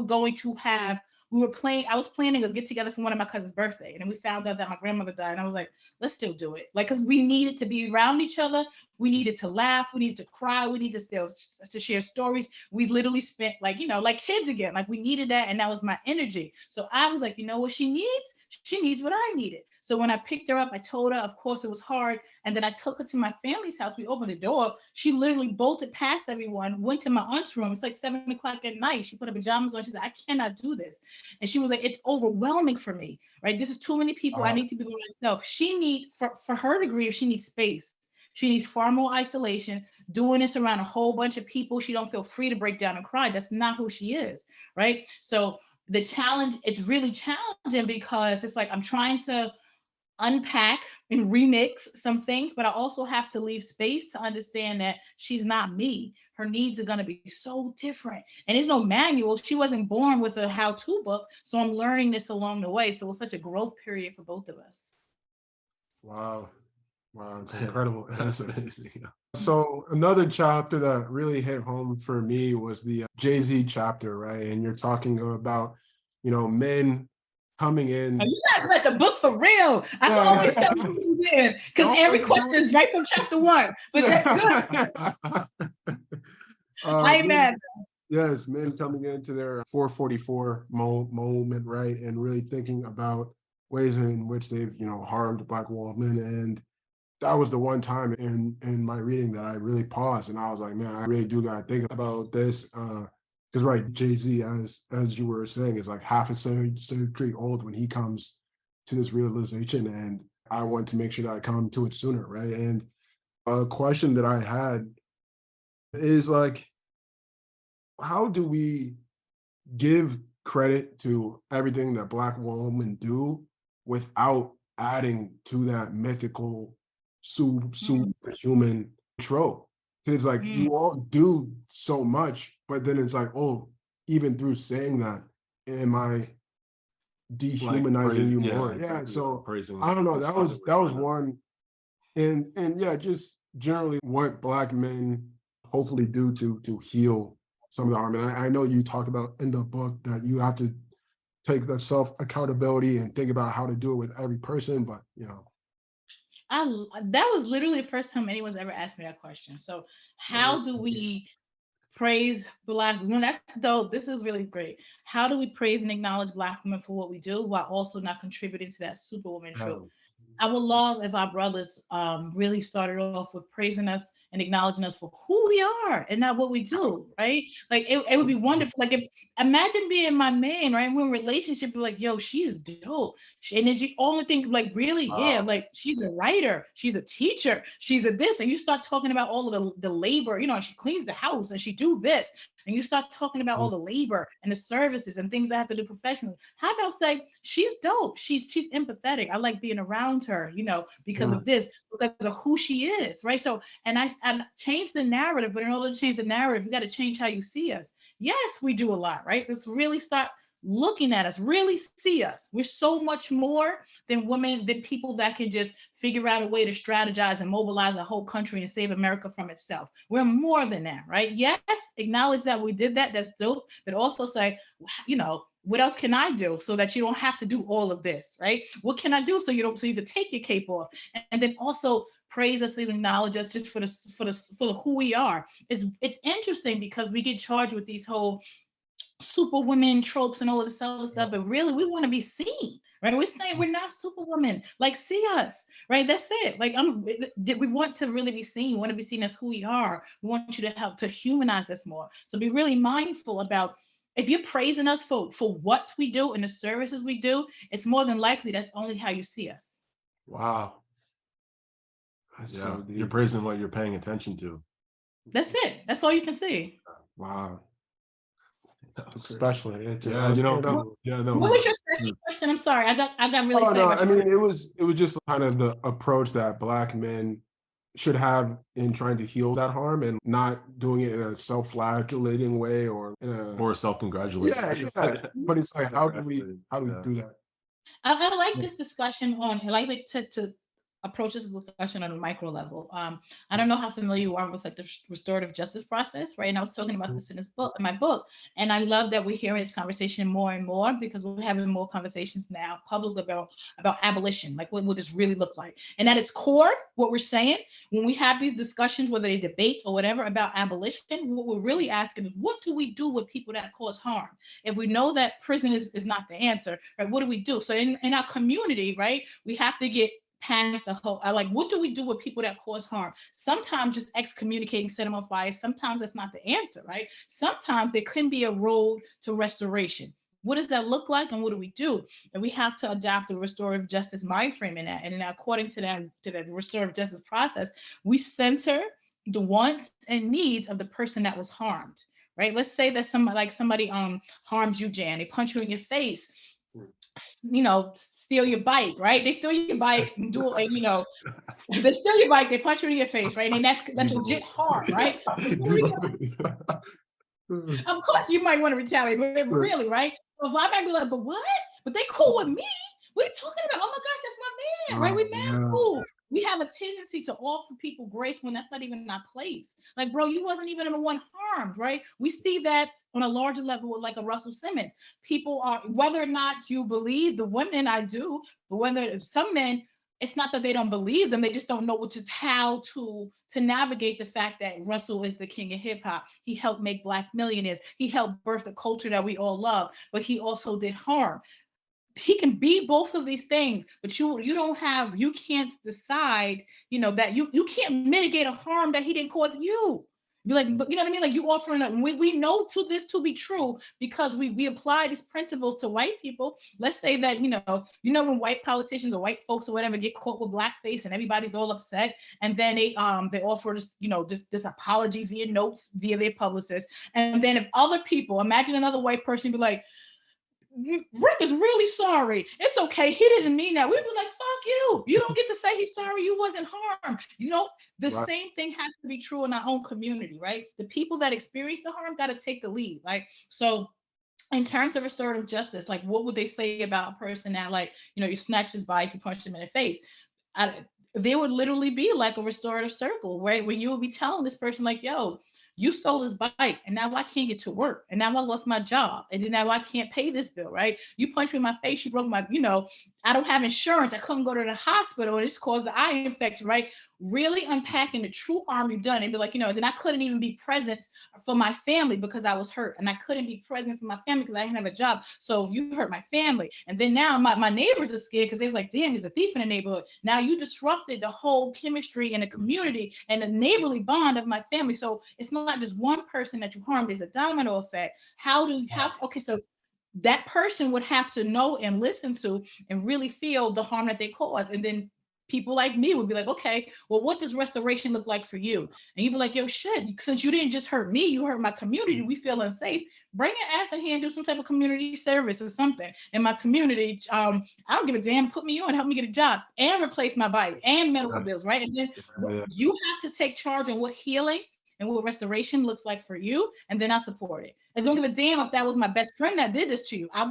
was planning a get together for one of my cousin's birthday, and then we found out that my grandmother died, and I was like, let's still do it. Like, because we needed to be around each other. We needed to laugh. We needed to cry. We needed to share stories. We literally spent, like kids again. Like, we needed that, and that was my energy. So I was like, you know what she needs? She needs what I needed. So when I picked her up, I told her, of course it was hard. And then I took her to my family's house. We opened the door. She literally bolted past everyone, went to my aunt's room. It's like 7:00 at night. She put her pajamas on. She said, I cannot do this. And she was like, it's overwhelming for me, right? This is too many people. I need to be by myself. For her to grieve, she needs space. She needs far more isolation. Doing this around a whole bunch of people, she don't feel free to break down and cry. That's not who she is, right? So the challenge, it's really challenging, because it's like I'm trying to unpack and remix some things, but I also have to leave space to understand that she's not me. Her needs are going to be so different. And there's no manual. She wasn't born with a how-to book. So I'm learning this along the way. So it's such a growth period for both of us. Wow. It's incredible. That's amazing. So another chapter that really hit home for me was the Jay-Z chapter, right? And you're talking about, men coming in. And you guys read the book for real. I always tell you did, because every question is right from chapter 1. But that's good. I ain't mad. Yes, men coming into their 444 moment, right? And really thinking about ways in which they've, harmed Black women. And that was the one time in my reading that I really paused, and I was like, man, I really do gotta think about this. Because right, Jay-Z, as you were saying, is like half a century old when he comes to this realization, and I want to make sure that I come to it sooner, right? And a question that I had is like, how do we give credit to everything that Black women do without adding to that mythical superhuman trope? It's like you all do so much, but then it's like, oh, even through saying that, am I dehumanizing you yeah, more. exactly. Yeah, so Praising I don't know. That was Islam. one, and yeah, just generally what Black men hopefully do to heal some of the harm. And I know you talked about in the book that you have to take the self accountability and think about how to do it with every person, but you know. That was literally the first time anyone's ever asked me that question. So how do we praise Black women? That's dope. This is really great. How do we praise and acknowledge Black women for what we do while also not contributing to that superwoman trope? I would love if our brothers really started off with praising us and acknowledging us for who we are and not what we do, right? Like it would be wonderful. Like if imagine being my man, right? We're in a relationship, you're like, yo, she's dope. And then you only think like, really, yeah, like she's a writer, she's a teacher, she's a this, and you start talking about all of the labor, you know, she cleans the house and she do this, and you start talking about all the labor and the services and things that have to do professionally. How about say she's dope? She's empathetic. I like being around her, you know, because of this, because of who she is, right? So, and I changed the narrative, but in order to change the narrative, you got to change how you see us. Yes, we do a lot, right? Let's really start looking at us, really see us. We're so much more than women, than people that can just figure out a way to strategize and mobilize a whole country and save America from itself. We're more than that, right? Yes, acknowledge that we did that. That's dope. But also say, you know, what else can I do so that you don't have to do all of this, right? What can I do so you can take your cape off, and then also praise us and acknowledge us just for the who we are. It's interesting because we get charged with these whole superwoman tropes and all of this other stuff, but really we want to be seen, right? We're saying we're not superwoman, like see us, right? That's it. Like we want to really be seen, we want to be seen as who we are. We want you to help to humanize us more. So be really mindful about if you're praising us for what we do and the services we do, it's more than likely that's only how you see us. Wow. That's so deep. You're praising what you're paying attention to. That's it. That's all you can see. Wow. Especially, What was your second question? I'm sorry, I got really excited. No, I mean it was just kind of the approach that Black men should have in trying to heal that harm and not doing it in a self-flagellating way or in a self-congratulating. Yeah. But it's like how do we do that? I like this discussion on. I like to approach this discussion on a micro level. I don't know how familiar you are with like the restorative justice process, right? And I was talking about this in my book, and I love that we're hearing this conversation more and more because we're having more conversations now publicly about abolition, like what would this really look like? And at its core, what we're saying when we have these discussions, whether they debate or whatever about abolition, what we're really asking is, what do we do with people that cause harm? If we know that prison is not the answer, right? What do we do? So in our community, right, we have to get past the whole, like, what do we do with people that cause harm? Sometimes just excommunicating, set them on fire. Sometimes that's not the answer, right? Sometimes there can be a road to restoration. What does that look like, and what do we do? And we have to adopt the restorative justice mind frame in that. And according to the restorative justice process, we center the wants and needs of the person that was harmed. Right? Let's say that somebody harms you, Jan. They punch you in your face. You know, steal your bike, right? They steal your bike, they steal your bike, they punch you in your face, right? And that's legit harm, right? Of course, you might want to retaliate, but really, right? So if I might be like, but what? But they cool with me. We're talking about, oh my gosh, that's my man, right? We man cool. We have a tendency to offer people grace when that's not even our place. Like, bro, you wasn't even the one harmed, right? We see that on a larger level with like a Russell Simmons. People are, whether or not you believe the women, I do, but whether some men, it's not that they don't believe them, they just don't know how to navigate the fact that Russell is the king of hip hop. He helped make Black millionaires. He helped birth the culture that we all love, but he also did harm. He can be both of these things, but you can't decide, that you can't mitigate a harm that he didn't cause you. Be like, but you know what I mean? Like you offering we know this to be true because we apply these principles to white people. Let's say that, when white politicians or white folks or whatever get caught with blackface and everybody's all upset, and then they offer this apology via notes via their publicist. And then if other people, imagine another white person be like, Rick is really sorry. It's okay. He didn't mean that. We'd be like, fuck you. You don't get to say he's sorry. You wasn't harmed. The same thing has to be true in our own community, right? The people that experience the harm got to take the lead, right? So in terms of restorative justice, like what would they say about a person that, like, you snatch his bike, you punch them in the face? There would literally be like a restorative circle, right? Where you would be telling this person, like, yo, you stole his bike and now I can't get to work. And now I lost my job. And then now I can't pay this bill, right? You punched me in my face, you broke my, I don't have insurance. I couldn't go to the hospital and it's caused the eye infection, right? Really unpacking the true harm you've done and be like, then I couldn't even be present for my family because I was hurt. And I couldn't be present for my family because I didn't have a job. So you hurt my family. And then now my neighbors are scared because they're like, damn, there's a thief in the neighborhood. Now you disrupted the whole chemistry in the community and the neighborly bond of my family. So it's not just one person that you harmed, there's a domino effect. Okay, so that person would have to know and listen to and really feel the harm that they cause. And then people like me would be like, okay, well, what does restoration look like for you? And you'd be like, yo, shit, since you didn't just hurt me, you hurt my community. We feel unsafe. Bring your ass in here and do some type of community service or something in my community. I don't give a damn. Put me on, help me get a job and replace my bike and medical bills, right? And then you have to take charge on what healing and what restoration looks like for you, and then I support it. I don't give a damn if that was my best friend that did this to you. I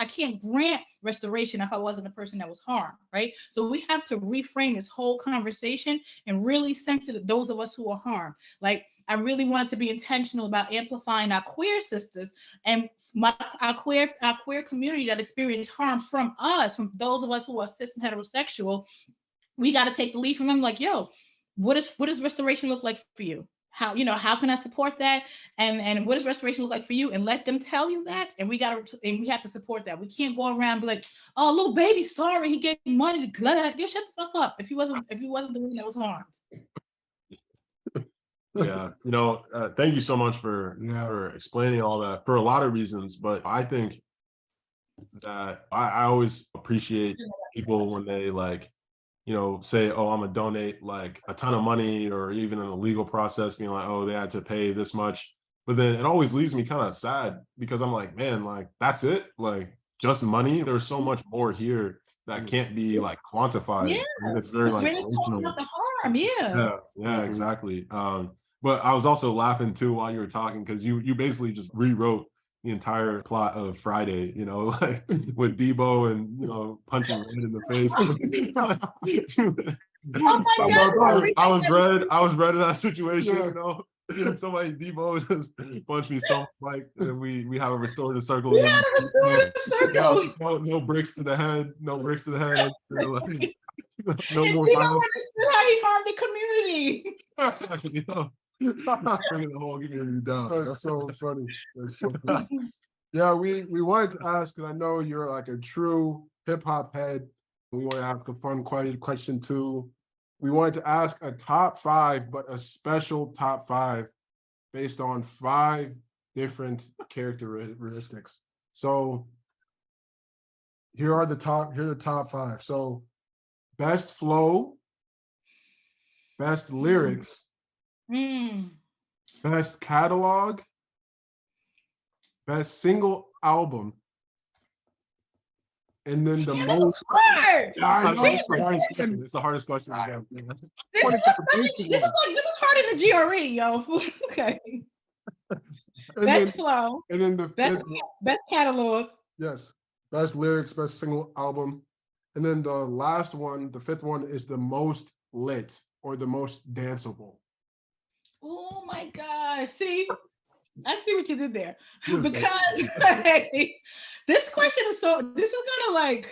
can't grant restoration if I wasn't the person that was harmed, right? So we have to reframe this whole conversation and really sensitive those of us who are harmed. Like, I really wanted to be intentional about amplifying our queer sisters and our queer community that experienced harm from us, from those of us who are cis and heterosexual. We got to take the lead from them. Like, yo, what does restoration look like for you? How can I support that? And what does restoration look like for you? And let them tell you that. And we have to support that. We can't go around and be like, oh, little baby, sorry, he gave me money to glad. Yo, shut the fuck up. If he wasn't the one that was harmed. Yeah, thank you so much for explaining all that for a lot of reasons. But I think that I always appreciate people when they say, oh, I'm gonna donate like a ton of money, or even in the legal process being like, oh, they had to pay this much. But then it always leaves me kind of sad because I'm like, man, like, that's it? Like, just money? There's so much more here that can't be like quantified. Yeah, I mean, it's very like really talking about the harm. Yeah, exactly. But I was also laughing too while you were talking because you basically just rewrote the entire plot of Friday, like with Debo and punching Red in the face. Oh my God. I was red in that situation, Somebody Debo just punched me so like, and we have a restorative circle. We had a restorative circle. No bricks to the head. No bricks to the head. No more. Debo understood how he harmed the community. Exactly. Bringing the whole community down. That's so funny. That's so funny. Yeah, we wanted to ask, and I know you're like a true hip hop head. We want to ask a fun question too. We wanted to ask a top 5, but a special top 5 based on 5 different characteristics. So here are the top 5. So best flow, best lyrics, best catalog, best single album, and then the most hard. I know, it's the hardest question. This is harder than GRE, yo. Okay. Best flow, and then the best catalog. Yes, best lyrics, best single album, and then the last one, the 5th one, is the most lit or the most danceable. Oh my God! See, I see what you did there. Because this question is this is gonna like,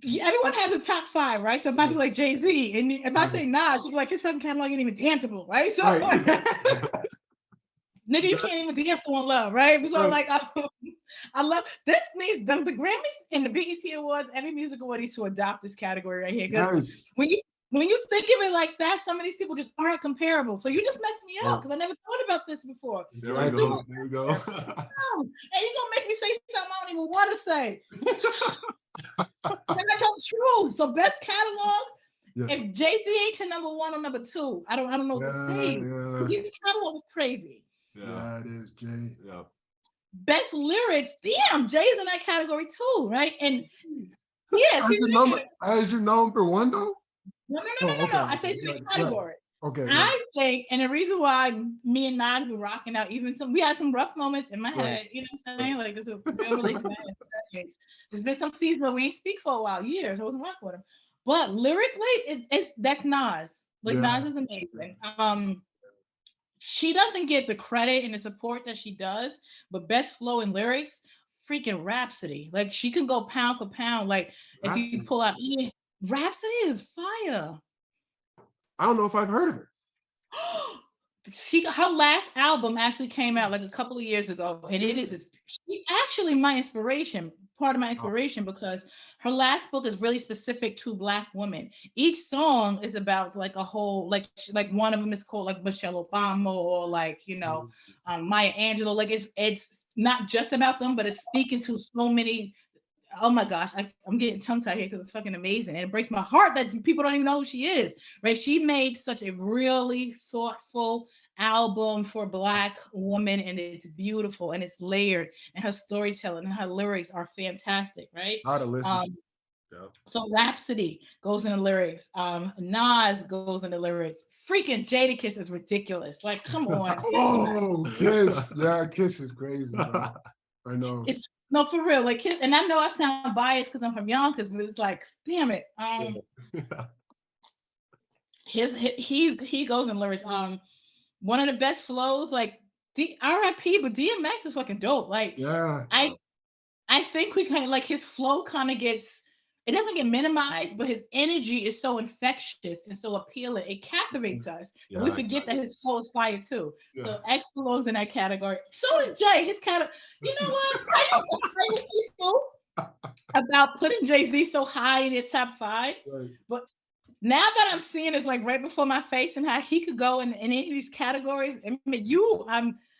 everyone has a top 5, right? So it might be like Jay-Z, and if I say Nas, you'd be like, his fucking catalog ain't even danceable, right? So nigga, you can't even dance to One Love, right? So like, I love this. Means the Grammys and the BET Awards, every music award needs to adopt this category right here. Because when you think of it like that, some of these people just aren't comparable. So you just messed me up because I never thought about this before. There we go. And you're gonna make me say something I don't even want to say. And I told true. So best catalog. Yeah. If Jay-Z ain't to number 1 or number 2, I don't know what to say. His catalog is crazy. Yeah, it is, Jay. Yeah. Best lyrics, damn, Jay's in that category too, right? And yeah, as your number 1 though? No. I say same category. Okay. I think, and the reason why me and Nas were rocking out, we had some rough moments in my head, you know what I'm saying? Like, it's a real relationship. There's been some seasons where we ain't speak for a while, years. I wasn't rocking with him. But lyrically, that's Nas. Like, Nas is amazing. She doesn't get the credit and the support that she does, but best flow in lyrics, freaking Rhapsody. Like, she can go pound for pound. Like, if you pull out, Rhapsody is fire. I don't know if I've heard of her. Her last album actually came out like a couple of years ago, and she's actually my inspiration, part of my inspiration, because her last book is really specific to Black women. Each song is about like a whole, like one of them is called like Michelle Obama, or like, you know, Maya Angelou. Like, it's not just about them, but it's speaking to so many. Oh my gosh, I'm getting tongue-tied here because it's fucking amazing. And it breaks my heart that people don't even know who she is, right? She made such a really thoughtful album for Black women, and it's beautiful and it's layered, and her storytelling and her lyrics are fantastic, right? So Rhapsody goes in the lyrics. Nas goes in the lyrics. Freaking Jadakiss is ridiculous. Like, come on. Oh, Kiss. Yeah, Kiss is crazy, bro. I know. No, for real. Like, and I know I sound biased because I'm from Yonkers, but it's like, damn it. He goes in lyrics. One of the best flows, like R.I.P. But DMX is fucking dope. Like, I think we kind of like his flow kind of gets, it doesn't get minimized, but his energy is so infectious and so appealing. It captivates us. And we forget that his flow is fire too. So X belongs in that category. So is Jay. His category. You know what? I used to fight people about putting Jay-Z so high in their top 5. But now that I'm seeing it's like right before my face and how he could go in any of these categories. I mean,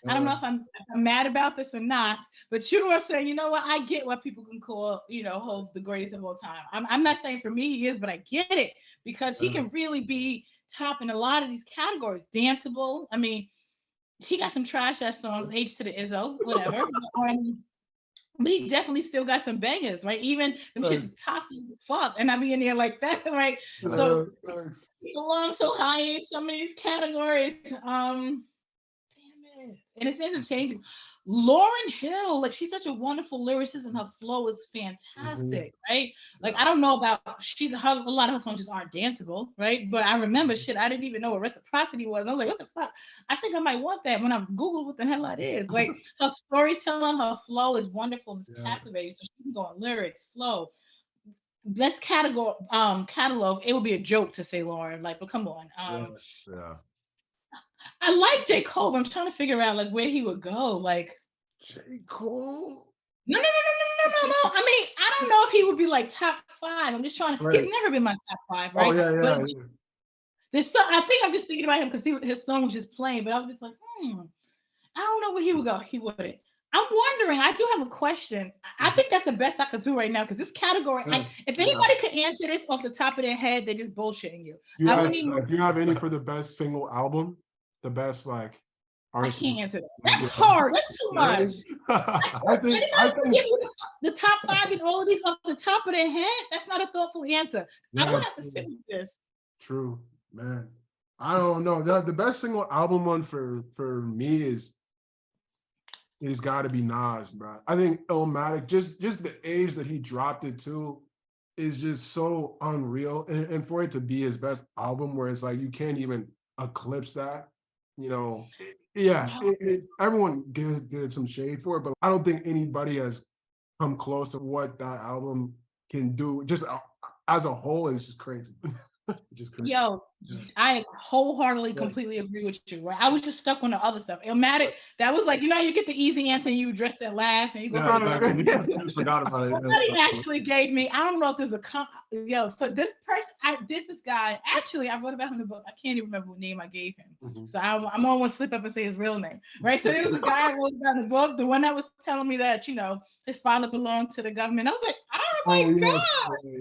I don't know if I'm mad about this or not, but you are saying, you know what? I get what people can call, you know, Hov the greatest of all time. I'm not saying for me he is, but I get it because he can really be top in a lot of these categories. Danceable. I mean, he got some trash ass songs, H to the Izzo, whatever. But he definitely still got some bangers, right? Even them shit's toxic as fuck, and I be in there like that, right? So he belongs so high in some of these categories. Damn it. And it's interchangeable. Lauryn Hill, like, she's such a wonderful lyricist, and her flow is fantastic, right? Like, I don't know about a lot of her songs just aren't danceable, right? But I remember shit, I didn't even know what reciprocity was. I was like, what the fuck? I think I might want that when I Google what the hell that is. Like, her storytelling, her flow is wonderful, it's captivating. So she can go on lyrics, flow. Let's catalog. It would be a joke to say Lauryn, like, but come on. I like J. Cole, but I'm trying to figure out like where he would go. Like, J. Cole? No. I mean, I don't know if he would be like top 5. I'm just trying to. He's never been my top 5, right? But there's some. I think I'm just thinking about him because his song was just playing, but I was just like, I don't know where he would go. He wouldn't. I'm wondering. I do have a question. I think that's the best I could do right now because this category. If anybody could answer this off the top of their head, they're just bullshitting you. If you have any for the best single album, the best like artist. I can't answer that. That's hard. That's too much. I think the top 5 and all of these off the top of their head. That's not a thoughtful answer. I'm gonna have to sit with this. True, man. I don't know. The best single album one for me is got to be Nas, bro. I think Illmatic, just the age that he dropped it to, is just so unreal, and for it to be his best album, where it's like you can't even eclipse that. You know, everyone give some shade for it, but I don't think anybody has come close to what that album can do. Just as a whole, it's just crazy. Just crazy. Yo, I wholeheartedly, completely agree with you. Right? I was just stuck on the other stuff. Illmatic, that was like, you know, you get the easy answer and you address that last, and you go. You just forgot about it. Somebody actually gave me. I don't know if there's a So this person, this guy. Actually, I wrote about him in the book. I can't even remember what name I gave him. So I'm gonna want to slip up and say his real name, right? So there was a guy I wrote about in the book, the one that was telling me that, you know, his father belonged to the government. I was like, oh my god,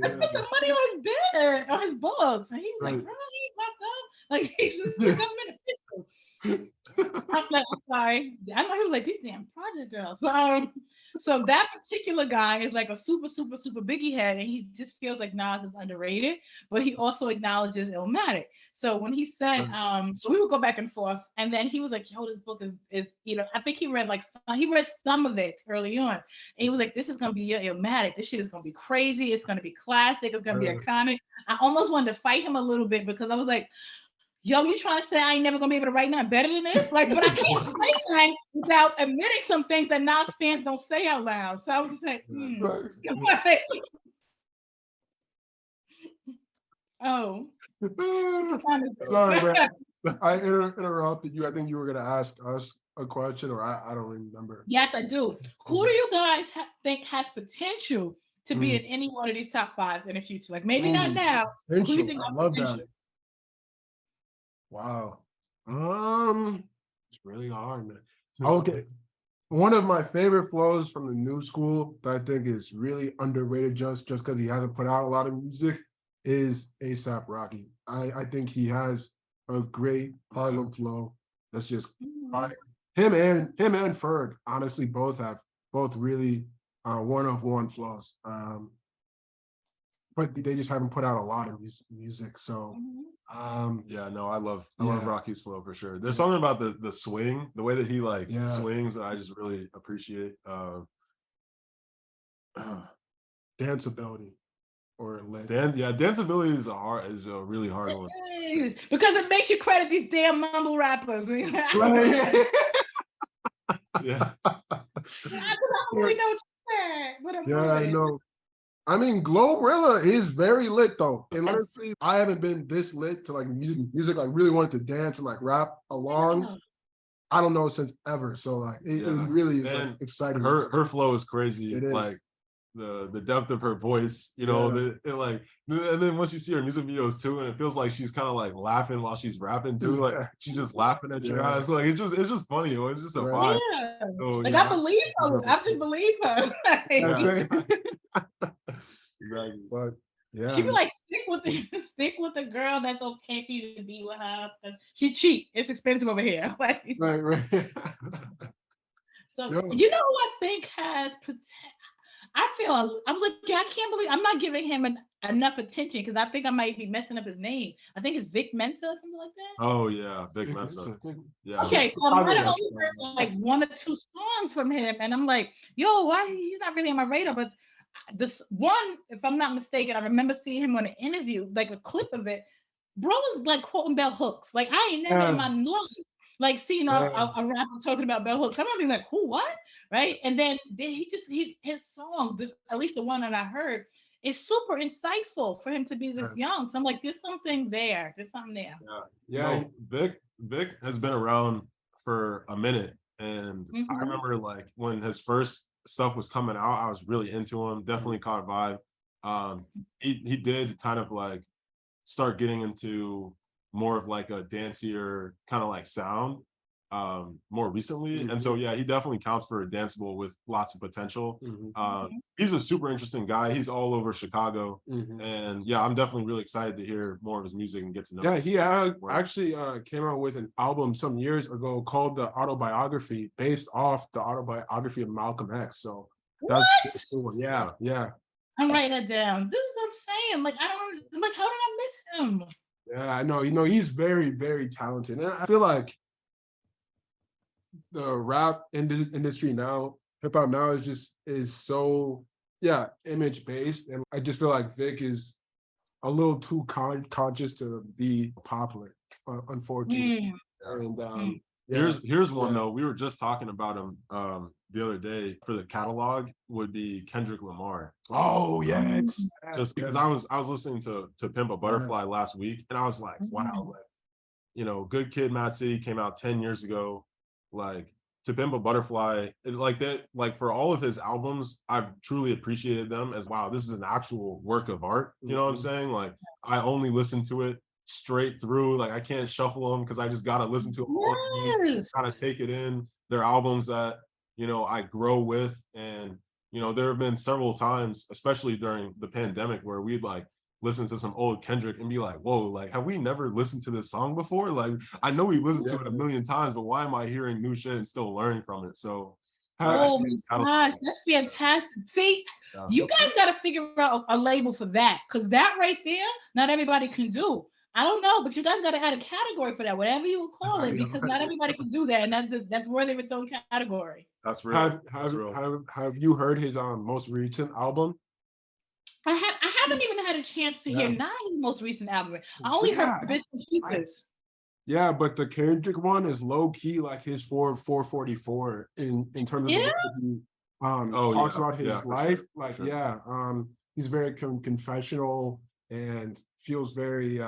let's put some money on his bed, on his books. And he was like, bro, he fucked up. Like, he's just the government official. I'm like, I'm sorry. I know he was like, these damn project girls. But So that particular guy is like a super, super, super biggie head, and he just feels like Nas is underrated, but he also acknowledges Illmatic. So when he said, so we would go back and forth, and then he was like, "Yo, this book is I think he read some of it early on, and he was like, "This is gonna be your Illmatic. This shit is gonna be crazy. It's gonna be classic. It's gonna be iconic." I almost wanted to fight him a little bit because I was like, yo, you trying to say I ain't never gonna be able to write nothing better than this? Like, but I can't say something without admitting some things that Nas fans don't say out loud. So I was just like, oh. Sorry, man. I interrupted you. I think you were gonna ask us a question, or I don't remember. Yes, I do. Who do you guys think has potential to be in any one of these top fives in the future? Like maybe not now. Who do you think I love that. Wow. It's really hard, man. Okay. One of my favorite flows from the new school that I think is really underrated just because he hasn't put out a lot of music is A$AP Rocky. I think he has a great Harlem flow that's just fire. Him and Ferg honestly both really one-of-one flows. But they just haven't put out a lot of music. So yeah, no, I love Rocky's flow for sure. There's something about the swing, the way that he swings that I just really appreciate. Danceability or danceability is a really hard one. Because it makes you credit these damn mumble rappers. Yeah. I don't really know what you said, but I know. I mean, Glorilla is very lit though. And honestly, I haven't been this lit to like music like really wanted to dance and like rap along. I don't know since ever. So like it really is like exciting. Her flow is crazy. It is. Like the depth of her voice, you know, and then once you see her music videos too, and it feels like she's kind of like laughing while she's rapping too, like she's just laughing at your guys. Like it's just funny. It's just a vibe. Yeah. So, I believe her. I just believe her. Exactly. But she be like, stick with the girl that's okay for you to be with her. She cheap. It's expensive over here. Like, right. So you know who I think has potential? I'm like, I can't believe I'm not giving him enough attention because I think I might be messing up his name. I think it's Vic Mensa or something like that. Oh yeah, Vic Mensa. Yeah. Okay, so I'm gonna only heard like 1 or 2 songs from him, and I'm like, yo, why he's not really on my radar? But this one, if I'm not mistaken, I remember seeing him on an interview, like a clip of it. Bro was like quoting bell hooks. Like I ain't never in my life like seeing a rapper talking about bell hooks. I'm gonna be like, who, what? Right? And then his song, at least the one that I heard, is super insightful for him to be this young. So I'm like, there's something there. There's something there. Yeah. Vic has been around for a minute, and I remember like when his first stuff was coming out, I was really into him. Definitely caught a vibe. He did kind of like start getting into more of like a dancier kind of like sound more recently. And so yeah, he definitely counts for a danceable with lots of potential. He's a super interesting guy. He's all over Chicago. And yeah, I'm definitely really excited to hear more of his music and get to know him. He actually came out with an album some years ago called The Autobiography, based off the autobiography of Malcolm X. So that's cool. Yeah. I'm writing that down. This is what I'm saying. Like, I don't like, how did I miss him? Yeah, I know. You know, he's very, very talented. And I feel like the rap industry now, hip hop now is so image based, and I just feel like Vic is a little too conscious to be popular, unfortunately. And here's one though. We were just talking about him the other day. For the catalog would be Kendrick Lamar. Oh yes, just because I was listening to Pimp a Butterfly last week, and I was like, wow, like, you know, Good Kid, Mad City came out 10 years ago. Like, To Pimp a Butterfly, like that, like for all of his albums, I've truly appreciated them as, wow, this is an actual work of art. You know what I'm saying? Like, I only listen to it straight through. Like, I can't shuffle them because I just gotta listen to them all. Gotta take it in. They're albums that, you know, I grow with. And, you know, there have been several times, especially during the pandemic, where we'd like listen to some old Kendrick and be like, whoa, like, have we never listened to this song before? Like, I know we listened to it a million times, but why am I hearing new shit and still learning from it? So Oh Actually, my cattle gosh, call. that's fantastic. See, Yeah. you guys got to figure out a label for that, because that right there, not everybody can do. I don't know, but you guys got to add a category for that, whatever you would call it, because not everybody can do that, and that's worthy of its own category. That's real. Have you heard his most recent album? I haven't even had a chance to hear Yeah. Nine's most recent album. I only heard bits and pieces. Yeah, but the Kendrick one is low key like his 444 in terms of the Yeah? way that he Oh, talks yeah. about his Yeah, for life. sure, for Like, sure. yeah, he's very confessional and feels very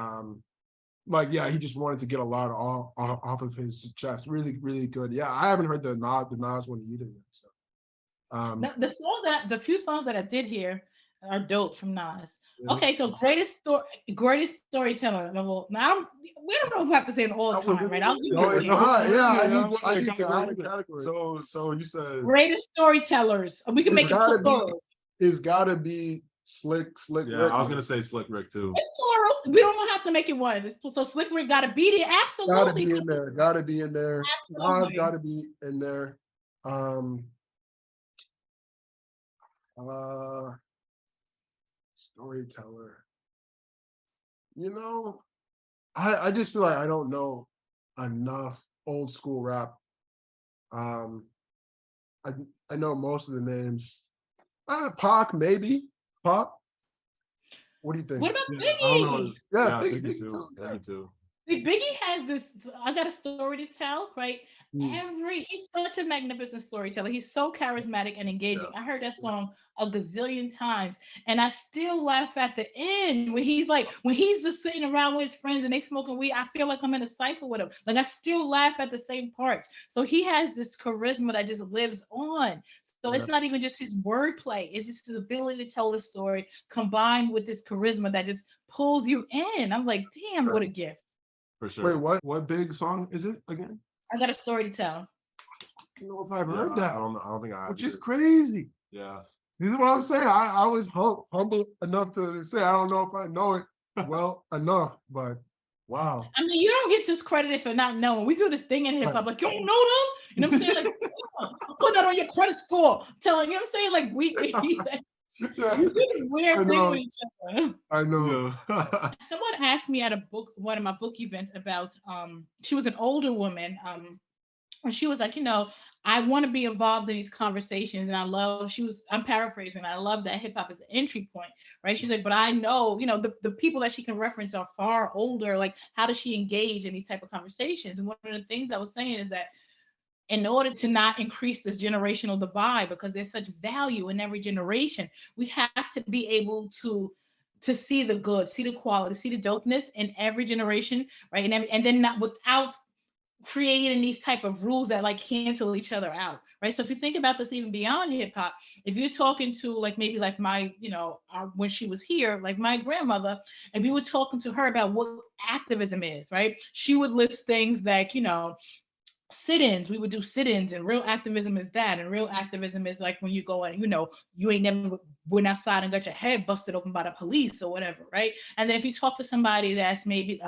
like, yeah, he just wanted to get a lot off of his chest. Really, really good. Yeah, I haven't heard the Nas one either. So, The few songs that I did hear are dope from Nas. yeah. Okay, so greatest storyteller. Well, now we don't know if we have to say it all the time, right? I'll give you No, a it's hint. not. Yeah, I Yeah, need to I add a need to- category. So you said Greatest storytellers. We can make it plural. It's gotta be Slick yeah. Rick. I was gonna say Slick Rick too. It's plural. We don't have to make it one. So Slick Rick got to be there. Gotta Absolutely. be in there. Gotta be in there. Nas Absolutely. gotta be in there. Storyteller. You know, I just feel like I don't know enough old school rap. I know most of the names. Pac, maybe. Pac. What do you think? What about Yeah, I don't know. Biggie? Yeah, Biggie Biggie too. too. Yeah. Biggie too. See, Biggie has this. I got a story to tell, right? Mm. He's such a magnificent storyteller. He's so charismatic and engaging. I heard that song a gazillion times, and I still laugh at the end when he's just sitting around with his friends and they smoking weed. I feel like I'm in a cycle with him. Like I still laugh at the same parts. So he has this charisma that just lives on. So it's not even just his wordplay; it's just his ability to tell the story combined with this charisma that just pulls you in. I'm like, damn, what a gift. For sure. Wait, what big song is it again? I got a story to tell. I don't know if I've Yeah, heard that. I don't think I have. Which is either. crazy. Yeah. This is what I'm saying. I was humble enough to say I don't know if I know it well enough, but wow. I mean, you don't get discredited for not knowing. We do this thing in hip hop, like you don't know them. You know what I'm saying? Like, put that on your credit score. Telling you know what I'm saying? Like we do this weird thing with each other. I know. Someone asked me at one of my book events about she was an older woman. And she was like, I want to be involved in these conversations. And I'm paraphrasing, I love that hip hop is an entry point, right? She's like, but I know, the people that she can reference are far older. Like, how does she engage in these type of conversations? And one of the things I was saying is that in order to not increase this generational divide, because there's such value in every generation, we have to be able to see the good, see the quality, see the dopeness in every generation, right? And then not without creating these type of rules that like cancel each other out, right? So if you think about this even beyond hip hop, if you're talking to like maybe like my, when she was here, like my grandmother, if you were talking to her about what activism is, right? She would list things like, sit-ins. We would do sit-ins, and real activism is that. And real activism is like when you go and you ain't never went outside and got your head busted open by the police or whatever, right? And then if you talk to somebody that's maybe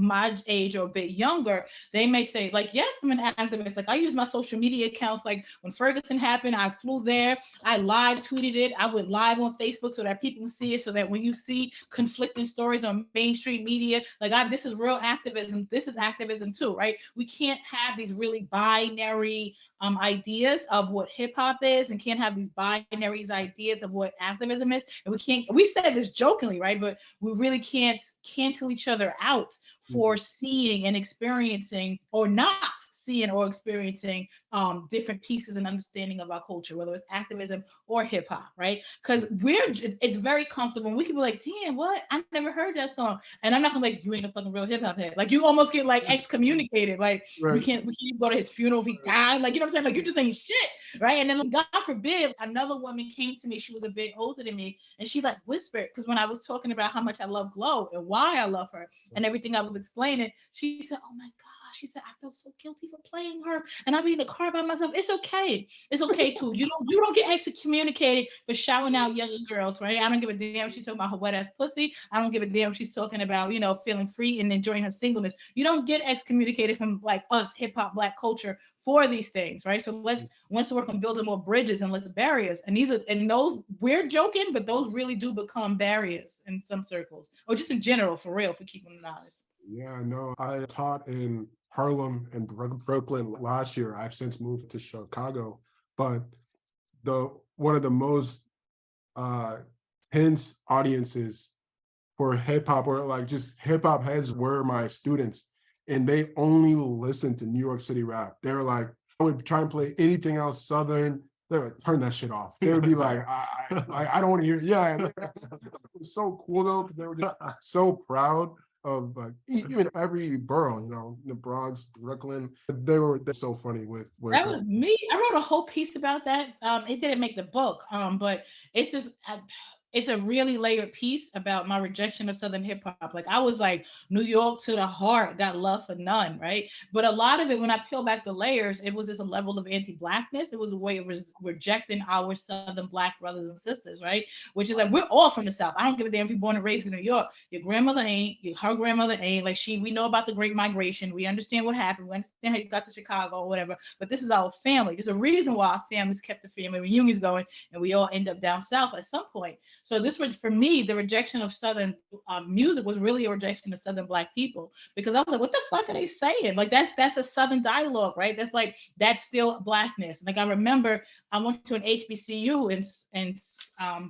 my age or a bit younger, they may say like, yes, I'm an activist. Like I use my social media accounts. Like when Ferguson happened, I flew there, I live tweeted it, I went live on Facebook so that people can see it, so that when you see conflicting stories on mainstream media, like this is real activism, this is activism too, right? We can't have these really binary ideas of what hip hop is, and can't have these binaries ideas of what activism is. And we said this jokingly, right? But we really can't cancel each other out for seeing and experiencing, or not seeing or experiencing different pieces and understanding of our culture, whether it's activism or hip hop, right? Because it's very comfortable. We can be like, damn, what? I never heard that song. And I'm not gonna like, you ain't a fucking real hip hop head. Like you almost get like excommunicated. Like we can't even go to his funeral if he died. Like, you know what I'm saying? Like you're just saying shit, right? And then God forbid, another woman came to me, she was a bit older than me, and she like whispered, because when I was talking about how much I love Glow and why I love her and everything I was explaining, she said, oh my God. She said, I feel so guilty for playing her, and I'll be in the car by myself. It's okay. It's okay too. You don't get excommunicated for shouting out younger girls, right? I don't give a damn if she's talking about her wet ass pussy. I don't give a damn if she's talking about, feeling free and enjoying her singleness. You don't get excommunicated from like us hip hop Black culture for these things, right? So once work on building more bridges and less barriers. And those, we're joking, but those really do become barriers in some circles, or just in general, for real, for keeping them honest. Yeah, no, I taught in Harlem and Brooklyn last year. I've since moved to Chicago, but one of the most tense audiences for hip hop, or like just hip hop heads, were my students, and they only listen to New York City rap. They're like, I would try and play anything else Southern. They would turn that shit off. They would be like, I don't want to hear. Yeah, it was so cool though, because they were just so proud of even every borough, you know, the Bronx, Brooklyn. They're so funny with where That was me. I wrote a whole piece about that. It didn't make the book, but it's just it's a really layered piece about my rejection of Southern hip hop. Like, I was like, New York to the heart, got love for none, right? But a lot of it, when I peel back the layers, it was just a level of anti-Blackness. It was a way of rejecting our Southern Black brothers and sisters, right? Which is like, we're all from the South. I don't give a damn if you're born and raised in New York. Your grandmother ain't, her grandmother ain't. Like, we know about the Great Migration. We understand what happened. We understand how you got to Chicago or whatever. But this is our family. There's a reason why our families kept the family reunions going, and we all end up down South at some point. So this was, for me, the rejection of Southern music was really a rejection of Southern Black people, because I was like, what the fuck are they saying? Like, that's a Southern dialogue, right? That's still Blackness. Like, I remember I went to an HBCU in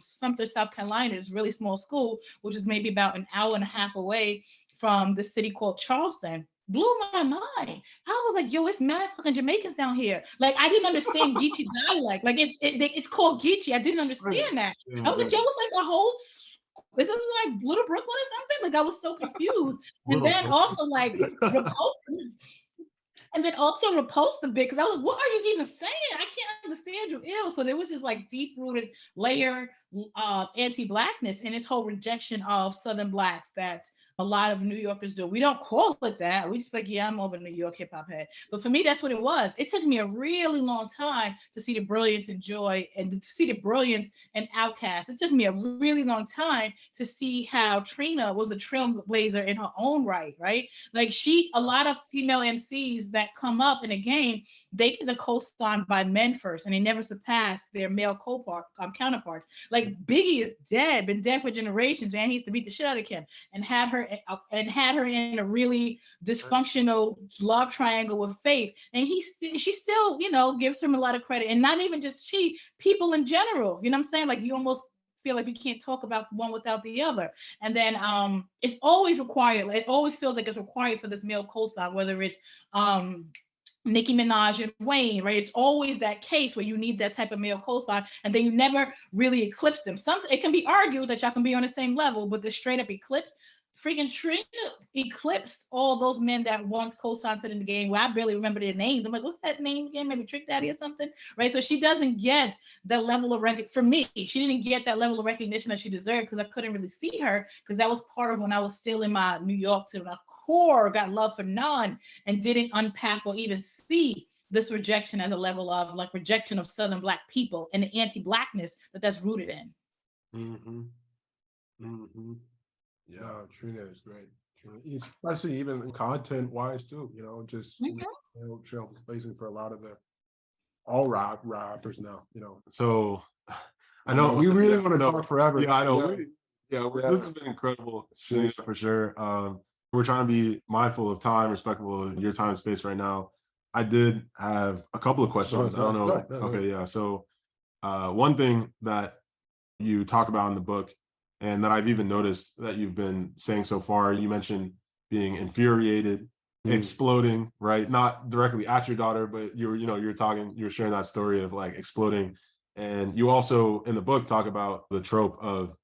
Sumter, South Carolina. It's a really small school, which is maybe about an hour and a half away from the city called Charleston. Blew my mind. I was like, yo, it's mad fucking Jamaicans down here. Like, I didn't understand Geechee dialect. Like, it's called Geechee. I didn't understand that. I was like, yo, it's like a whole, this is like Little Brooklyn or something. Like, I was so confused. And then also like repulsed a bit, because I was like, what are you even saying? I can't understand you ill. So there was this like deep-rooted layer of anti-Blackness and its whole rejection of Southern Blacks that a lot of New Yorkers do. We don't call it that. We just like, yeah, I'm over New York hip hop head. But for me, that's what it was. It took me a really long time to see the brilliance and joy, and to see the brilliance and Outkast. It took me a really long time to see how Trina was a trailblazer in her own right? Like, a lot of female MCs that come up in a game, they get the co-sign by men first, and they never surpass their male counterparts. Like, Biggie is dead, been dead for generations, and he used to beat the shit out of Kim, and had her in a really dysfunctional love triangle with Faith, and she still, you know, gives him a lot of credit. And not even just people in general, you know what I'm saying? Like, you almost feel like you can't talk about one without the other. And then it's always required, it always feels like it's required for this male co-sign, whether it's Nicki Minaj and Wayne, right? It's always that case where you need that type of male co-sign, and then you never really eclipse them. It can be argued that y'all can be on the same level, but the straight up eclipse, freaking Trina eclipsed all those men that once co-signed in the game, where I barely remember their names. I'm like, what's that name again? Maybe Trick Daddy or something, right? So she doesn't get that level of recognition. For me, she didn't get that level of recognition that she deserved, because I couldn't really see her, because that was part of when I was still in my New York to my core, got love for none, and didn't unpack or even see this rejection as a level of like rejection of Southern Black people and the anti-Blackness that's rooted in. Mm-hmm. Mm-hmm. Yeah, Trina is great. Especially even content wise too, you know, just trailblazing for a lot of all rappers now, you know. So I know we really want to talk forever. Yeah, I know. This has been incredible, Shanita, for sure. We're trying to be mindful of time, respectful of your time and space right now. I did have a couple of questions. I don't know. Okay, yeah. So one thing that you talk about in the book, and that I've even noticed that you've been saying so far, you mentioned being infuriated, exploding, right? Not directly at your daughter, but you're sharing that story of like exploding. And you also in the book talk about the trope of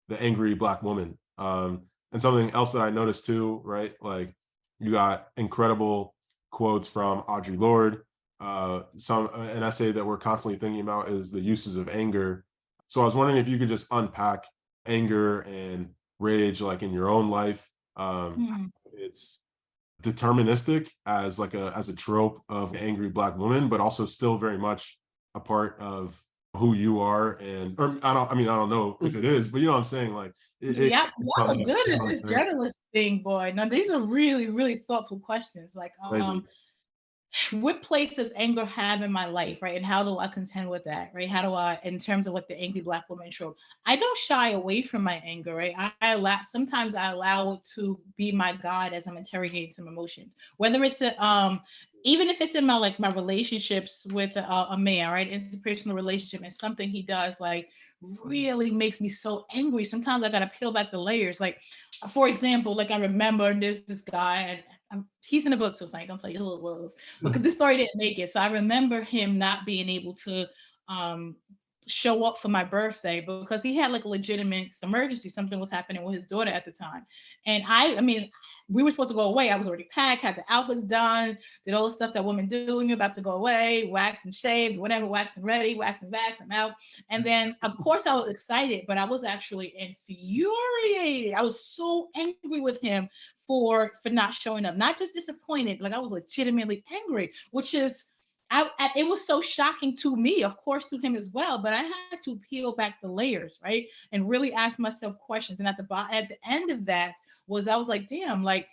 the angry Black woman. And something else that I noticed too, right? Like, you got incredible quotes from Audre Lorde. An essay that we're constantly thinking about is the uses of anger. So I was wondering if you could just unpack anger and rage, like in your own life. It's deterministic as a trope of an angry Black woman, but also still very much a part of who you are. I don't know if it is, but you know what I'm saying? Like, y'all are good at this journalist thing, boy. Now, these are really, really thoughtful questions. Like, what place does anger have in my life, right? And how do I contend with that, right? How do I, in terms of like the angry Black woman trope, I don't shy away from my anger, right? I allow, sometimes I allow it to be my guide as I'm interrogating some emotion, whether it's even if it's in my like my relationships with a man, right? Interpersonal relationship, and something he does like really makes me so angry. Sometimes I gotta peel back the layers. Like, for example, like I remember there's this guy, and he's in the book, so it's like, don't tell you who it was, because this story didn't make it. So I remember him not being able to um, show up for my birthday because he had like a legitimate emergency. Something was happening with his daughter at the time. And I mean, we were supposed to go away. I was already packed, had the outfits done, did all the stuff that women do when you're about to go away, wax and shaved, whatever, wax and ready, wax and vax, I'm out. And then, of course, I was excited, but I was actually infuriated. I was so angry with him for not showing up, not just disappointed, like I was legitimately angry, which is it was so shocking to me, of course, to him as well. But I had to peel back the layers, right, and really ask myself questions. And at the end of that was I was like, damn, like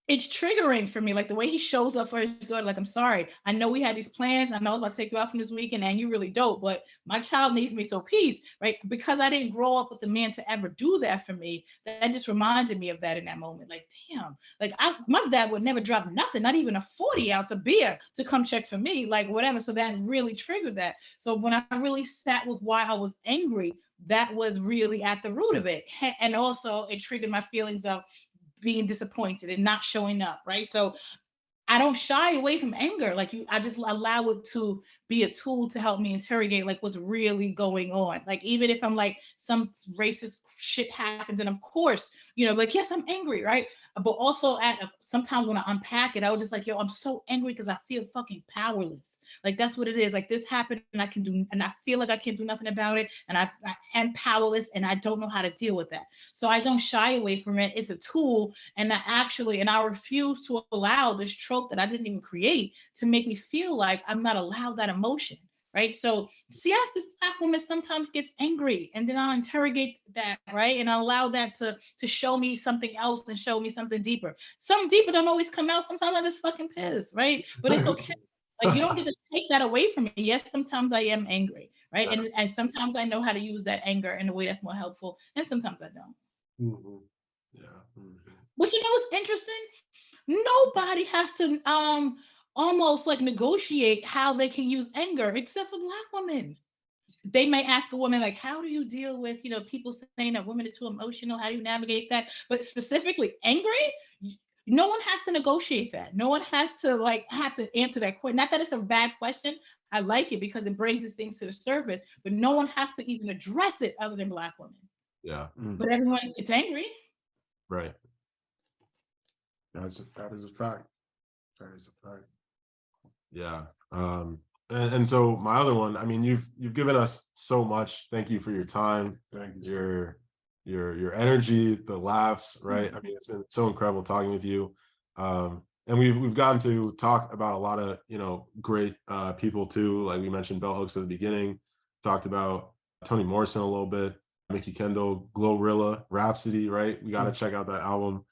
it's triggering for me, like the way he shows up for his daughter. Like, I'm sorry, I know we had these plans. I know I was about to take you out from this weekend, and you really dope, but my child needs me, so peace, right? Because I didn't grow up with a man to ever do that for me. That just reminded me of that in that moment. Like, damn, like my dad would never drop nothing, not even a 40-ounce of beer to come check for me, like whatever. So that really triggered that. So when I really sat with why I was angry, that was really at the root of it, and also it triggered my feelings of being disappointed and not showing up, right? So I don't shy away from anger. Like I just allow it to be a tool to help me interrogate like what's really going on. Like even if I'm like some racist shit happens, and of course, like yes, I'm angry, right? But also sometimes when I unpack it, I was just like, yo, I'm so angry because I feel fucking powerless. Like that's what it is. Like this happened, and I feel like I can't do nothing about it, and I am powerless, and I don't know how to deal with that. So I don't shy away from it. It's a tool, and I refuse to allow this trope that I didn't even create to make me feel like I'm not allowed that emotion. Right. So see, as this Black woman sometimes gets angry, and then I'll interrogate that, right? And I'll allow that to show me something else and show me something deeper. Something deeper don't always come out. Sometimes I just fucking piss, right? But it's okay. Like you don't get to take that away from me. Yes, sometimes I am angry, right? And sometimes I know how to use that anger in a way that's more helpful, and sometimes I don't. Mhm. Yeah. Mhm. But what's interesting? Nobody has to almost like negotiate how they can use anger except for Black women. They may ask a woman like, how do you deal with people saying that women are too emotional, how do you navigate that? But specifically angry, no one has to negotiate that. No one has to have to answer that question. Not that it's a bad question. I like it because it brings these things to the surface, but no one has to even address it other than Black women. Yeah. But everyone gets angry. Right. That is a fact. That is a fact. Yeah. And so my other one, I mean, you've given us so much. Thank you for your time. Thank you, sir. Your energy, the laughs, right? I mean, it's been so incredible talking with you. And we've gotten to talk about a lot of, great people too. Like we mentioned Bell Hooks at the beginning, talked about Toni Morrison a little bit, Mickey Kendall, Glorilla, Rhapsody, right? We got to check out that album,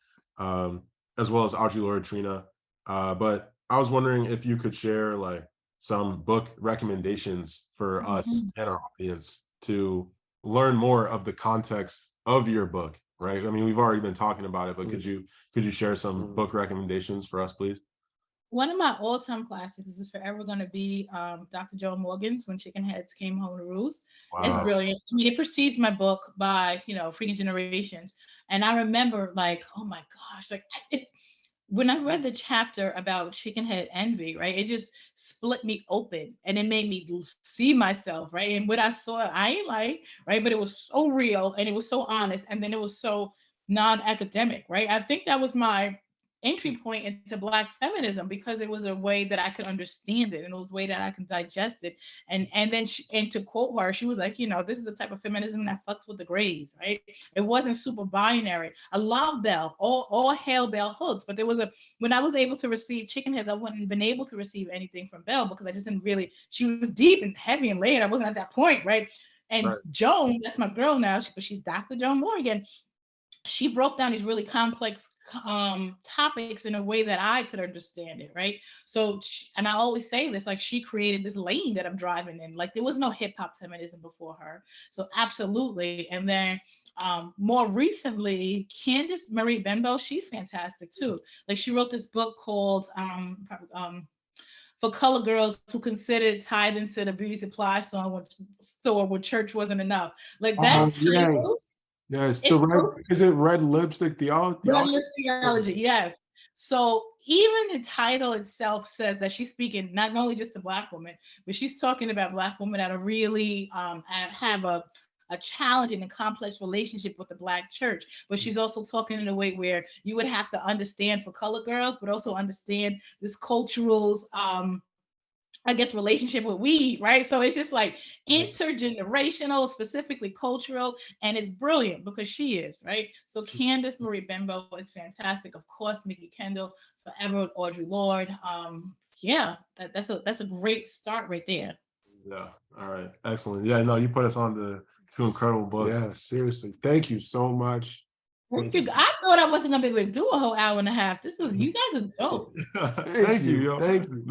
as well as Audre Lorde, Trina. But I was wondering if you could share like some book recommendations for us and our audience to learn more of the context of your book, right? I mean, we've already been talking about it, but could you share some book recommendations for us, please? One of my all-time classics is forever going to be Dr. Joan Morgan's When Chicken Heads Came Home to Roost. It's brilliant. I mean, it precedes my book by, freaking generations. And I remember like, oh my gosh, like when I read the chapter about chicken head envy, right, it just split me open and it made me see myself, right? And what I saw, I ain't like, right? But it was so real and it was so honest. And then it was so non-academic, right? I think that was my entry point into Black feminism because it was a way that I could understand it and it was a way that I can digest it. And then to quote her, she was like, this is the type of feminism that fucks with the grays, right? It wasn't super binary. I love Bell, all hail Bell Hooks, but when I was able to receive chicken heads, I wouldn't have been able to receive anything from Bell because I just didn't really, she was deep and heavy and layered. I wasn't at that point, right? And Joan, that's my girl now, but she's Dr. Joan Morgan. she broke down these really complex topics in a way that I could understand it, right? So, and I always say this, like, she created this lane that I'm driving in. Like, there was no hip hop feminism before her, so absolutely. And then more recently, Candace Marie Benbow, she's fantastic too. Like, she wrote this book called for color girls who considered tithing to the beauty supply store when church wasn't enough. Like, that title, Yes. Yes. The it's red, so is it red lipstick theology? Redless theology, yes. So even the title itself says that she's speaking not only just to Black women, but she's talking about Black women that are really have a challenging and complex relationship with the Black church. But she's also talking in a way where you would have to understand for color girls, but also understand this cultural I guess relationship with weed, right? So it's just like intergenerational, specifically cultural, and it's brilliant because she is, right? So Candace Marie Benbow is fantastic. Of course, Mickey Kendall, Forever with Audre Lorde. Yeah, that's a great start right there. Yeah. All right. Excellent. Yeah. No, you put us on to two incredible books. Yeah, seriously. Thank you so much. Thank you. I thought I wasn't gonna be able to do a whole hour and a half. You guys are dope. Thank you. Yo. Thank you.